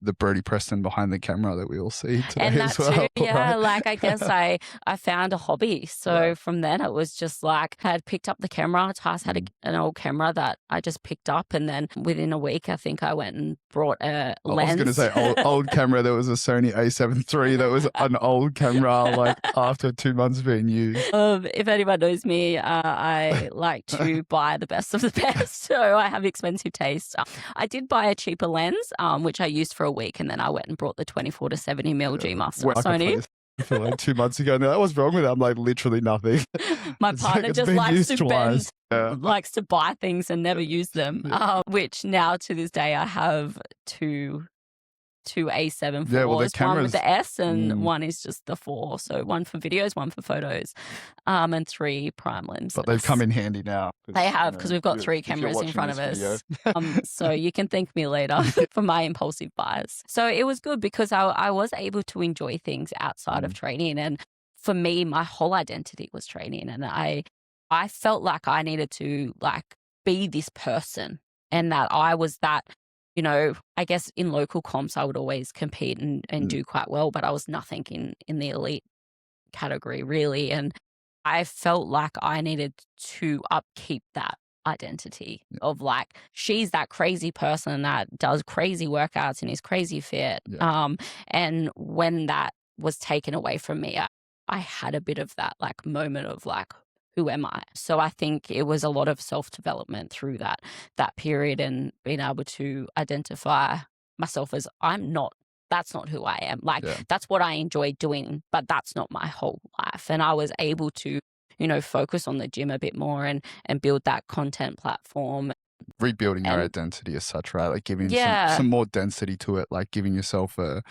the Brodie Preston behind the camera that we all see today and as that well. too, yeah. Right? Like, I guess I found a hobby. So from then it was just like, I had picked up the camera. Tars had an old camera that I just picked up, and then within a week, I think I went and brought a lens. I was going to say old camera. There was a Sony A7 III that was an old camera, like after 2 months being used. If anyone knows me, I like to buy the best of the best. So I have expensive taste. I did buy a cheaper lens, which I used for a week, and then I went and brought the 24 to 70 mil G Master Sony. For like 2 months ago, and that was wrong with it. I'm like, literally nothing. My partner just likes to buy things and never use them. Which now to this day I have two A7 IVs. One with the S and one is just the 4. So one for videos, one for photos, and 3 prime lenses. But they've come in handy now. They have, because we've got 3 cameras in front of us. So you can thank me later for my impulsive buys. So it was good because I was able to enjoy things outside of training. And for me, my whole identity was training. And I felt like I needed to like be this person, and that I was that. You know, I guess in local comps, I would always compete and do quite well, but I was nothing in the elite category, really. And I felt like I needed to upkeep that identity of like, she's that crazy person that does crazy workouts and is crazy fit. And when that was taken away from me, I had a bit of that like moment of like, who am I? So I think it was a lot of self-development through that period, and being able to identify myself as that's not who I am. Like, that's what I enjoy doing, but that's not my whole life. And I was able to, you know, focus on the gym a bit more and build that content platform. Rebuilding your identity as such, right? Like giving some more density to it, like giving yourself a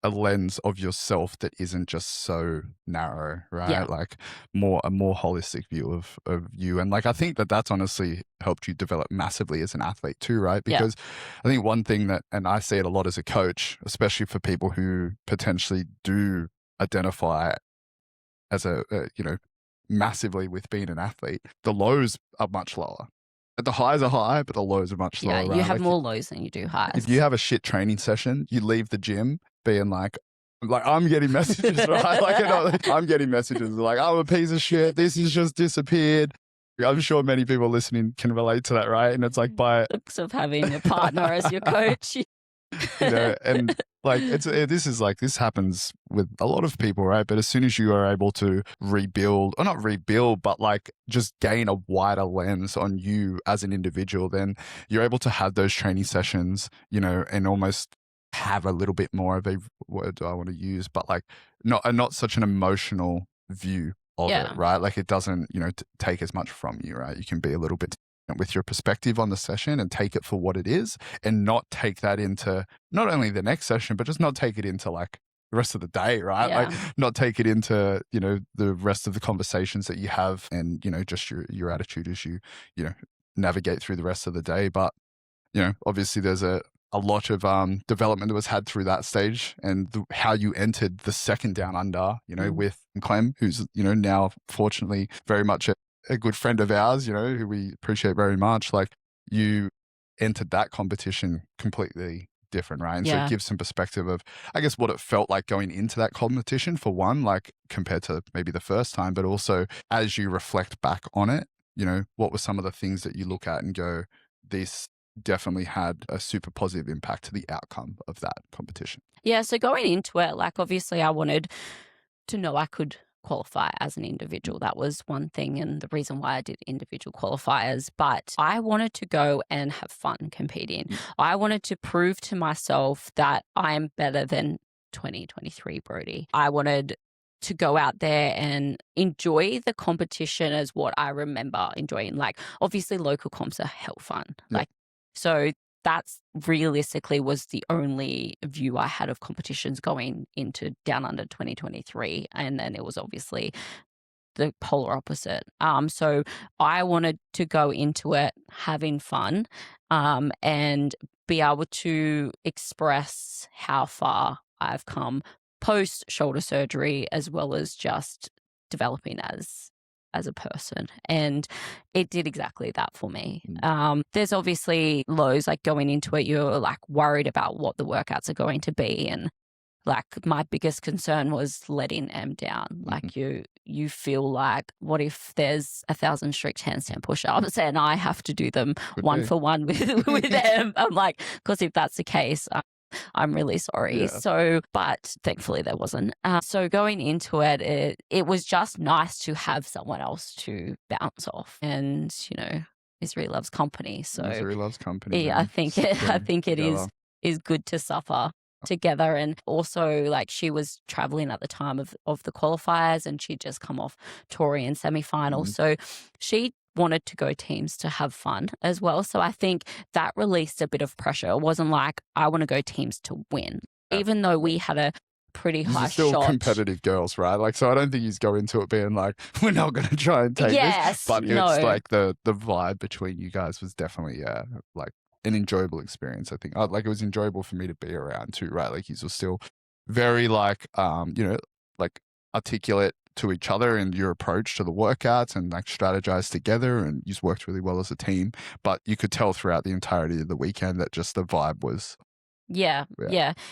lens of yourself that isn't just so narrow, right? Like a more holistic view of you. And like, I think that's honestly helped you develop massively as an athlete too, right? Because I think one thing that, and I see it a lot as a coach, especially for people who potentially do identify as massively with being an athlete, the lows are much lower. The highs are high, but the lows are much lower. Yeah, you have more lows than you do highs. If you have a shit training session, you leave the gym being like I'm getting messages, right? Like, I'm getting messages like, I'm a piece of shit. This has just disappeared. I'm sure many people listening can relate to that, right? And it's like looks of having a partner as your coach. And like this happens with a lot of people, right? But as soon as you are able to rebuild, or not rebuild, but like just gain a wider lens on you as an individual, then you're able to have those training sessions, and almost have a little bit more of a, word do I want to use, but like not such an emotional view of it, right? Like it doesn't, take as much from you, right? You can be a little bit with your perspective on the session and take it for what it is, and not take that into not only the next session, but just not take it into like the rest of the day, right? Like not take it into, the rest of the conversations that you have, and, just your attitude as you navigate through the rest of the day. But, obviously there's a lot of development that was had through that stage, and how you entered the second down under, with Clem, who's, now fortunately very much a good friend of ours, who we appreciate very much. Like, you entered that competition completely different, right? And so it gives some perspective of, I guess, what it felt like going into that competition, for one, like compared to maybe the first time, but also as you reflect back on it, what were some of the things that you look at and go, this definitely had a super positive impact to the outcome of that competition? Yeah, so going into it, like, obviously I wanted to know I could qualify as an individual. That was one thing, and the reason why I did individual qualifiers. But I wanted to go and have fun competing. I wanted to prove to myself that I am better than 2023 Brodie. I wanted to go out there and enjoy the competition as what I remember enjoying. Like, obviously local comps are hell fun. Yeah. Like, so that's realistically was the only view I had of competitions going into Down Under 2023. And then it was obviously the polar opposite. So I wanted to go into it having fun, and be able to express how far I've come post shoulder surgery, as well as just developing as a person. And it did exactly that for me. There's obviously lows, like going into it, you're like worried about what the workouts are going to be. And like my biggest concern was letting Em down. Like you feel like, what if there's 1,000 strict handstand push-ups and I have to do them one for one with Em? I'm like, because if that's the case, I'm really sorry. Yeah. So, but thankfully there wasn't. So going into it, it was just nice to have someone else to bounce off. And, misery loves company. So Misery loves company. yeah, I think it is good to suffer together. And also, like, she was traveling at the time of the qualifiers, and she'd just come off Tori in semi-final. So she wanted to go teams to have fun as well. So I think that released a bit of pressure. It wasn't like I want to go teams to win, even though we had a pretty high still shot. Competitive girls, right? Like, so I don't think you go into it being like, we're not going to try and take this. But it's like the vibe between you guys was definitely, like an enjoyable experience. I think like it was enjoyable for me to be around too, right? Like, you were still very like, like articulate to each other and your approach to the workouts, and like strategize together, and you worked really well as a team. But you could tell throughout the entirety of the weekend that just the vibe was. Yeah.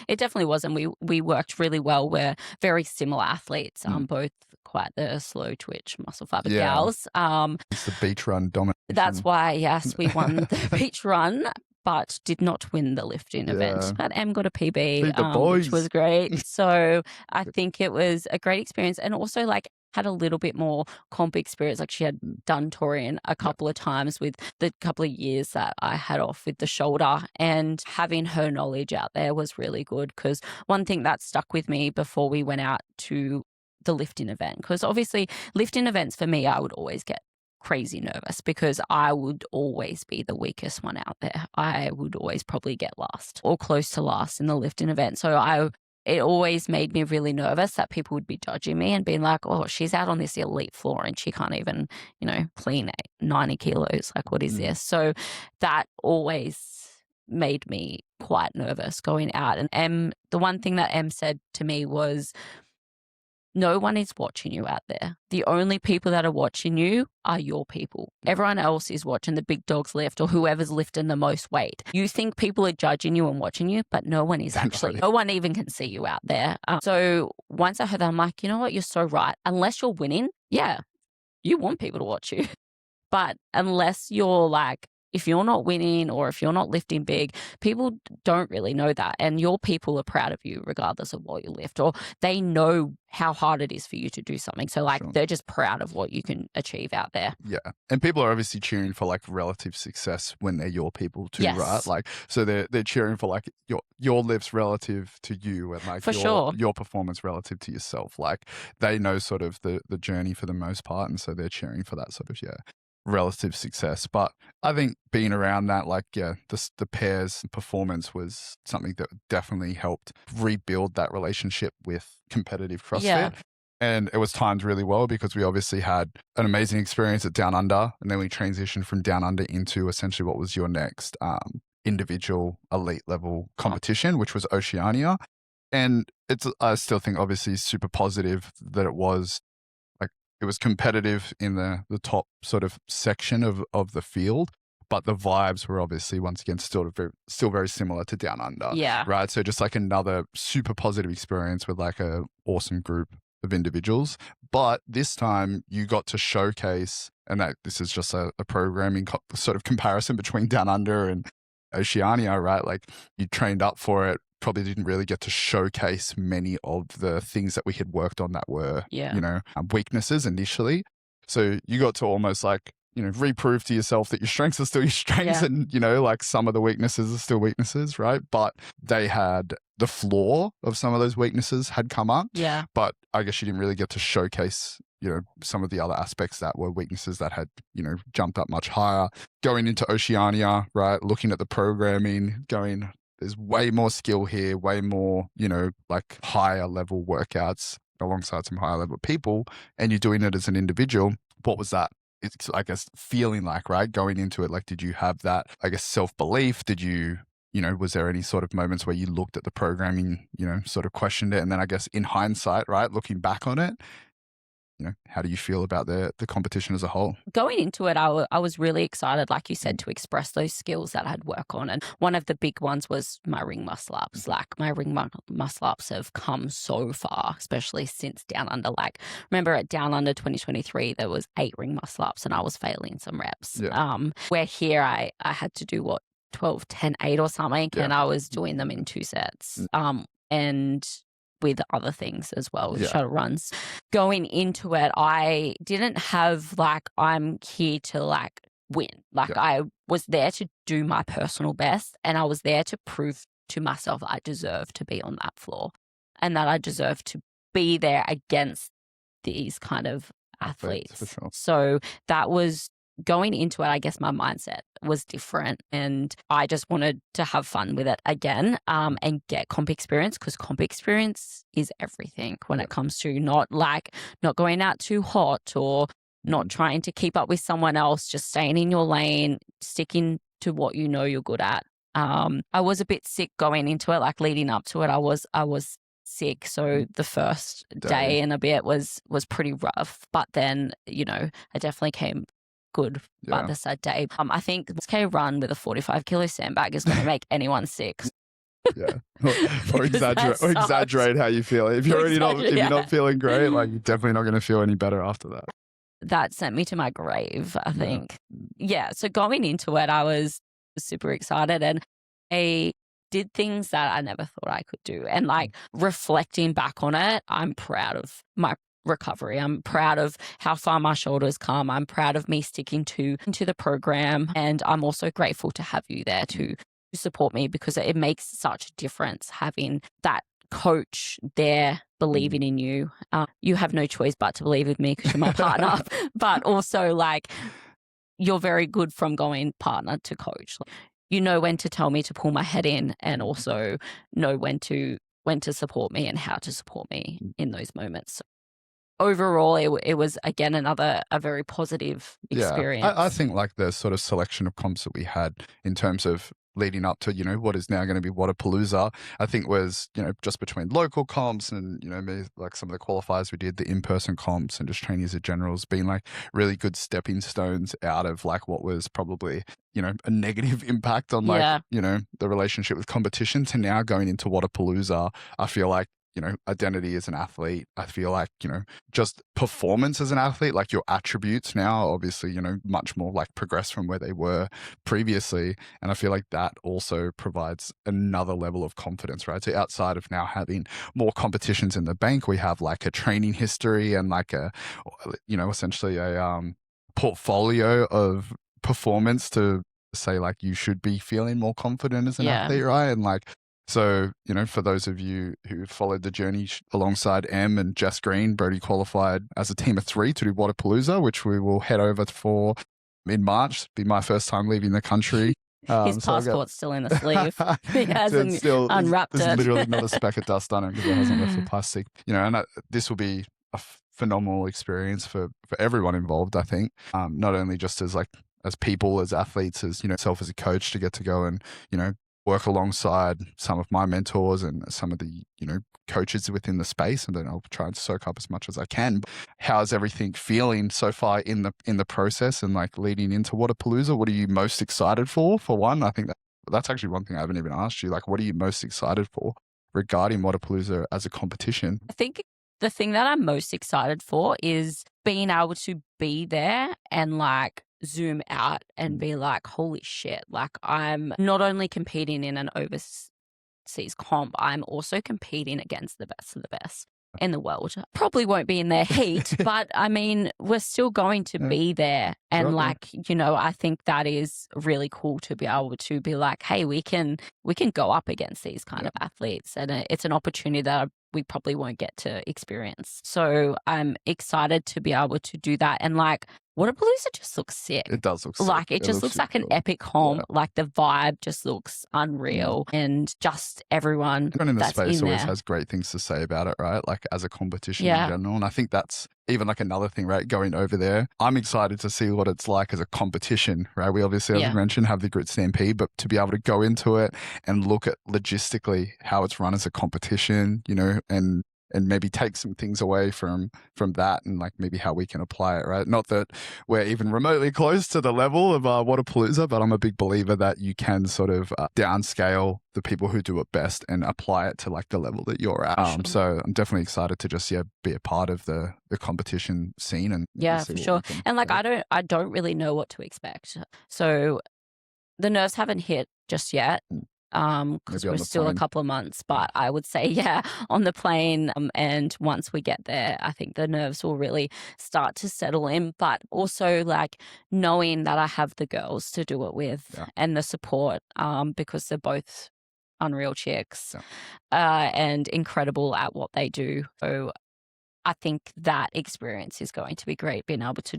It definitely was. And we worked really well. We're very similar athletes, both quite the slow twitch muscle fiber gals. It's the beach run dominant. That's why, yes, we won the beach run, but did not win the lifting event. But Em got a PB, which was great. So I think it was a great experience, and also like had a little bit more comp experience. Like, she had done Torian a couple of times with the couple of years that I had off with the shoulder, and having her knowledge out there was really good. Because one thing that stuck with me before we went out to the lifting event, because obviously lifting events for me, I would always get crazy nervous because I would always be the weakest one out there. I would always probably get last or close to last in the lifting event. So it always made me really nervous that people would be judging me and being like, oh, she's out on this elite floor and she can't even, clean 90 kilos. Like, what is this? So that always made me quite nervous going out. And the one thing that Em said to me was, no one is watching you out there. The only people that are watching you are your people. Everyone else is watching the big dogs lift or whoever's lifting the most weight. You think people are judging you and watching you, but no one is actually. No one even can see you out there. So once I heard that, I'm like, you know what? You're so right. Unless you're winning, you want people to watch you. But unless you're like, if you're not winning or if you're not lifting big, people don't really know that. And your people are proud of you regardless of what you lift, or they know how hard it is for you to do something. So like they're just proud of what you can achieve out there. Yeah. And people are obviously cheering for like relative success when they're your people too, right? Like, so they're cheering for like your lifts relative to you, and like your performance relative to yourself. Like, they know sort of the journey for the most part. And so they're cheering for that sort of, relative success. But I think being around that, like, the pairs performance was something that definitely helped rebuild that relationship with competitive CrossFit. Yeah. And it was timed really well because we obviously had an amazing experience at Down Under, and then we transitioned from Down Under into essentially what was your next individual elite level competition, which was Oceania. And I still think obviously super positive that it was competitive in the top sort of section of the field, but the vibes were obviously once again still very similar to Down Under. Yeah. Right. So just like another super positive experience with like a awesome group of individuals. But this time you got to showcase, and that this is just a programming sort of comparison between Down Under and Oceania, right? Like, you trained up for it, probably didn't really get to showcase many of the things that we had worked on that were, weaknesses initially. So you got to almost like reprove to yourself that your strengths are still your strengths, and, like some of the weaknesses are still weaknesses, right? But they had the flaw of some of those weaknesses had come up. Yeah. But I guess you didn't really get to showcase, some of the other aspects that were weaknesses that had, jumped up much higher. Going into Oceania, right? Looking at the programming, there's way more skill here, way more, like higher level workouts alongside some higher level people, and you're doing it as an individual. What was that? It's, I guess, feeling like, right? Going into it, like, did you have that, I guess, self-belief? Did you, was there any sort of moments where you looked at the programming, sort of questioned it? And then I guess in hindsight, right, looking back on it, how do you feel about the competition as a whole? Going into it, I was really excited, like you said, to express those skills that I'd work on. And one of the big ones was my ring muscle ups. Like my ring muscle ups have come so far, especially since Down Under. Like, remember at Down Under 2023, there was 8 ring muscle ups and I was failing some reps. Yeah. Where here I had to do 12, 10, 8 or something. Yeah. And I was doing them in 2 sets. And with other things as well, with shuttle runs. Going into it, I didn't have like, I'm here to like win. Like I was there to do my personal best, and I was there to prove to myself that I deserve to be on that floor and that I deserve to be there against these kind of athletes. For sure. So that was going into it. I guess my mindset was different, and I just wanted to have fun with it again, and get comp experience, because comp experience is everything when it comes to not going out too hot or not trying to keep up with someone else, just staying in your lane, sticking to what you know you're good at. I was a bit sick going into it, like leading up to it. I was sick, so the first day and a bit was pretty rough, but then I definitely came good by the sad day. I think this K run with a 45 kilo sandbag is going to make anyone sick. Yeah. Or exaggerate how you feel. If you're you're not feeling great, like, you're definitely not going to feel any better after that. That sent me to my grave, I think. Yeah. So going into it, I was super excited, and I did things that I never thought I could do. And like reflecting back on it, I'm proud of my recovery. I'm proud of how far my shoulders come. I'm proud of me sticking to the program. And I'm also grateful to have you there to support me, because it makes such a difference having that coach there believing in you. You have no choice but to believe in me because you're my partner, but also like you're very good from going partner to coach. You know when to tell me to pull my head in, and also know when to support me and how to support me in those moments. Overall, it was, again, a very positive experience. Yeah, I think like the sort of selection of comps that we had in terms of leading up to, what is now going to be Wodapalooza, I think was, just between local comps and, maybe like some of the qualifiers we did, the in-person comps, and just training as a general has been like really good stepping stones out of like what was probably, a negative impact on like, the relationship with competition, to now going into Wodapalooza. I feel like, identity as an athlete. I feel like, just performance as an athlete, like your attributes now, obviously, much more like progress from where they were previously. And I feel like that also provides another level of confidence, right? So outside of now having more competitions in the bank, we have like a training history and like a, essentially a portfolio of performance to say like you should be feeling more confident as an athlete, right? And like, so, for those of you who followed the journey alongside Em and Jess Green, Brodie qualified as a team of 3 to do Wodapalooza, which we will head over for in March. Be my first time leaving the country. His passport's still in the sleeve. He hasn't unwrapped it. There's literally not a speck of dust on it because it hasn't left the plastic. And this will be a phenomenal experience for everyone involved, I think. Not only just as people, as athletes, as, self as a coach, to get to go and, work alongside some of my mentors and some of the, coaches within the space, and then I'll try and soak up as much as I can. How's everything feeling so far in the process and like leading into Wodapalooza? What are you most excited for? For one, I think that's actually one thing I haven't even asked you. Like, what are you most excited for regarding Wodapalooza as a competition? I think the thing that I'm most excited for is being able to be there and like zoom out and be like, holy shit, like I'm not only competing in an overseas comp, I'm also competing against the best of the best. in the world. Probably won't be in their heat, but I mean, we're still going to be there. And I think that is really cool to be able to be like, hey, we can go up against these kind of athletes. And it's an opportunity that we probably won't get to experience. So I'm excited to be able to do that. And Wodapalooza just looks sick. It does look sick. It just looks like an epic comp. Yeah. The vibe just looks unreal. And just everyone in the that's space in always there has great things to say about it, right? As a competition in general. And I think that's even another thing, right? Going over there, I'm excited to see what it's like as a competition, right? We obviously, as we mentioned, have the Grit Stampede, but to be able to go into it and look at logistically how it's run as a competition, and maybe take some things away from that and maybe how we can apply it, right? Not that we're even remotely close to the level of Wodapalooza, but I'm a big believer that you can sort of downscale the people who do it best and apply it to the level that you're at. So I'm definitely excited to just be a part of the competition scene and for sure. And I don't really know what to expect. So the nerves haven't hit just yet. Because we're still a couple of months, but I would say, on the plane. And once we get there, I think the nerves will really start to settle in, but also knowing that I have the girls to do it with and the support, because they're both unreal chicks, and incredible at what they do. So I think that experience is going to be great, being able to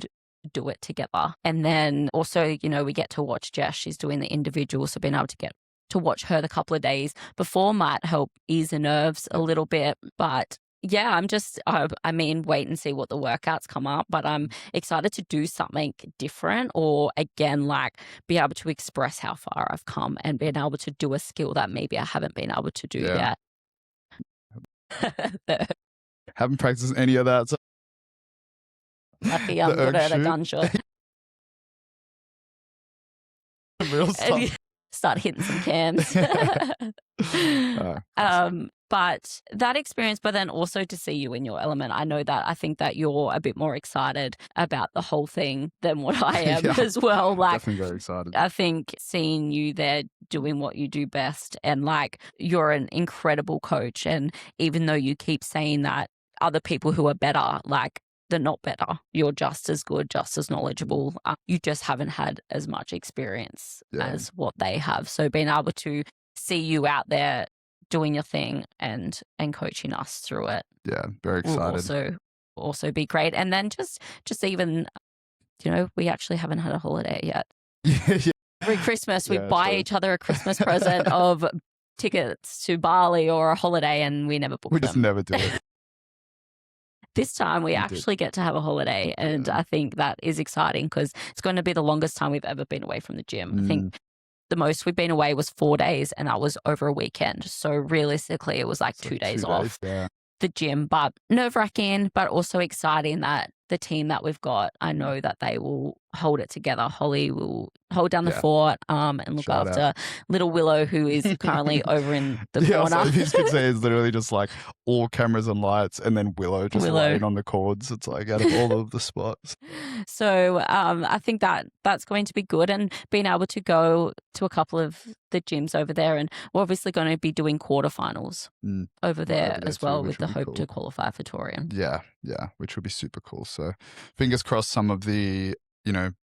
do it together. And then also, we get to watch Jess. She's doing the individual, so being able to watch her the couple of days before might help ease the nerves a little bit. But I'm just, wait and see what the workouts come up. But I'm excited to do something different, or again, be able to express how far I've come and being able to do a skill that maybe I haven't been able to do yet. Haven't practiced any of that. So lucky I'm good at a gunshot. Real stuff. Start hitting some cans. But that experience, but then also to see you in your element, I think that you're a bit more excited about the whole thing than what I am as well. Definitely very excited. I think seeing you there doing what you do best, and you're an incredible coach. And even though you keep saying that other people who are better, they're not better. You're just as good, just as knowledgeable. You just haven't had as much experience as what they have. So being able to see you out there doing your thing and coaching us through it. Yeah, very excited. Will also be great. And then just even, we actually haven't had a holiday yet. Every Christmas, we buy each other a Christmas present of tickets to Bali or a holiday, and we never book them. We just never do it. This time we actually get to have a holiday, and I think that is exciting because it's going to be the longest time we've ever been away from the gym. I think the most we've been away was 4 days, and that was over a weekend. So realistically, it was 2 days off the gym, but nerve-wracking, but also exciting that the team that we've got, I know that they will hold it together. Holly will hold down the fort and look after little Willow, who is currently over in the corner. So if you could say, it's literally just all cameras and lights, and then Willow just laying on the cords. It's out of all of the spots. So I think that's going to be good, and being able to go to a couple of the gyms over there, and we're obviously going to be doing quarterfinals over there as well, with the hope to qualify for Torian. Yeah, which would be super cool. So fingers crossed some of the,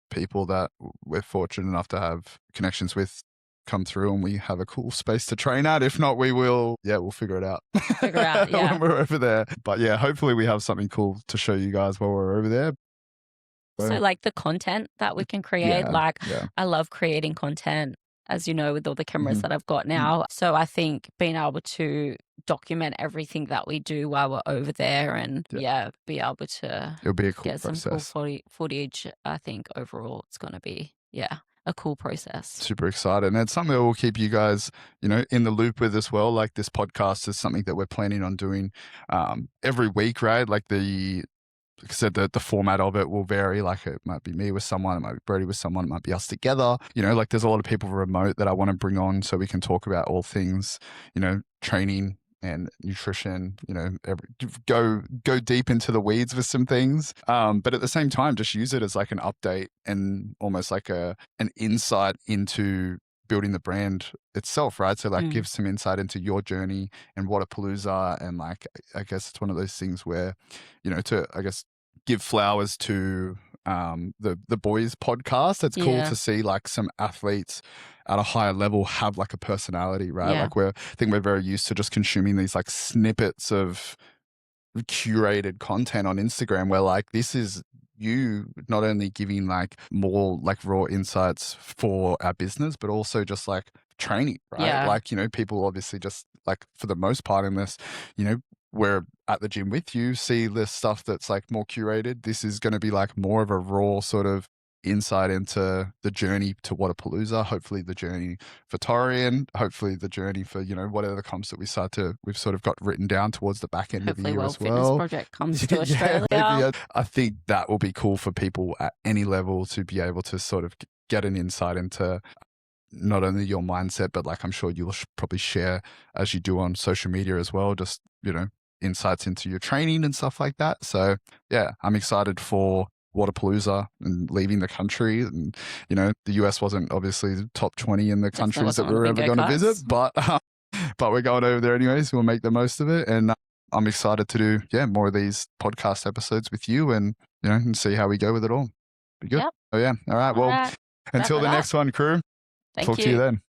people that we're fortunate enough to have connections with come through and we have a cool space to train at. If not, we'll figure it out. When we're over there. But hopefully we have something cool to show you guys while we're over there. So the content that we can create, I love creating content, as you know, with all the cameras that I've got now. So I think being able to document everything that we do while we're over there and be able to it'll be a cool get process. Some cool footage. I think overall it's going to be a cool process. Super excited. And it's something that will keep you guys, in the loop with as well. This podcast is something that we're planning on doing every week, right? Like I said, the format of it will vary. It might be me with someone, it might be Brodie with someone, it might be us together. There's a lot of people remote that I want to bring on so we can talk about all things, training and nutrition, go deep into the weeds with some things. But at the same time, just use it as an update and almost an insight into building the brand itself, right? So like Mm. give some insight into your journey and Wodapalooza. And like, I guess it's one of those things where, you know, to, I guess, give flowers to the boys podcast. It's cool Yeah. to see like some athletes at a higher level have like a personality, right? Yeah. Like I think we're very used to just consuming these like snippets of curated content on Instagram where like this is you not only giving like more like raw insights for our business, but also just like training, right? Yeah. Like, you know, people obviously just like for the most part in this, you know, we're at the gym with you, see the stuff that's like more curated. This is going to be like more of a raw sort of insight into the journey to Wodapalooza, hopefully the journey for Torian, hopefully the journey for, you know, whatever the comps that we've sort of got written down towards the back end Hopefully of the year World as Fitness well. Project comes to Yeah, Australia. maybe. I think that will be cool for people at any level to be able to sort of get an insight into not only your mindset, but like I'm sure you'll probably share as you do on social media as well, just, you know, insights into your training and stuff like that. So yeah, I'm excited for Wodapalooza and leaving the country. And, you know, the US wasn't obviously the top 20 in the countries that we were ever going to visit, but we're going over there anyways. We'll make the most of it. And I'm excited to do, more of these podcast episodes with you and, you know, and see how we go with it all. Be good. Yep. Oh yeah. All right. All Well, right. until Wrap it the up. next one, crew. Thank Talk you. to you then.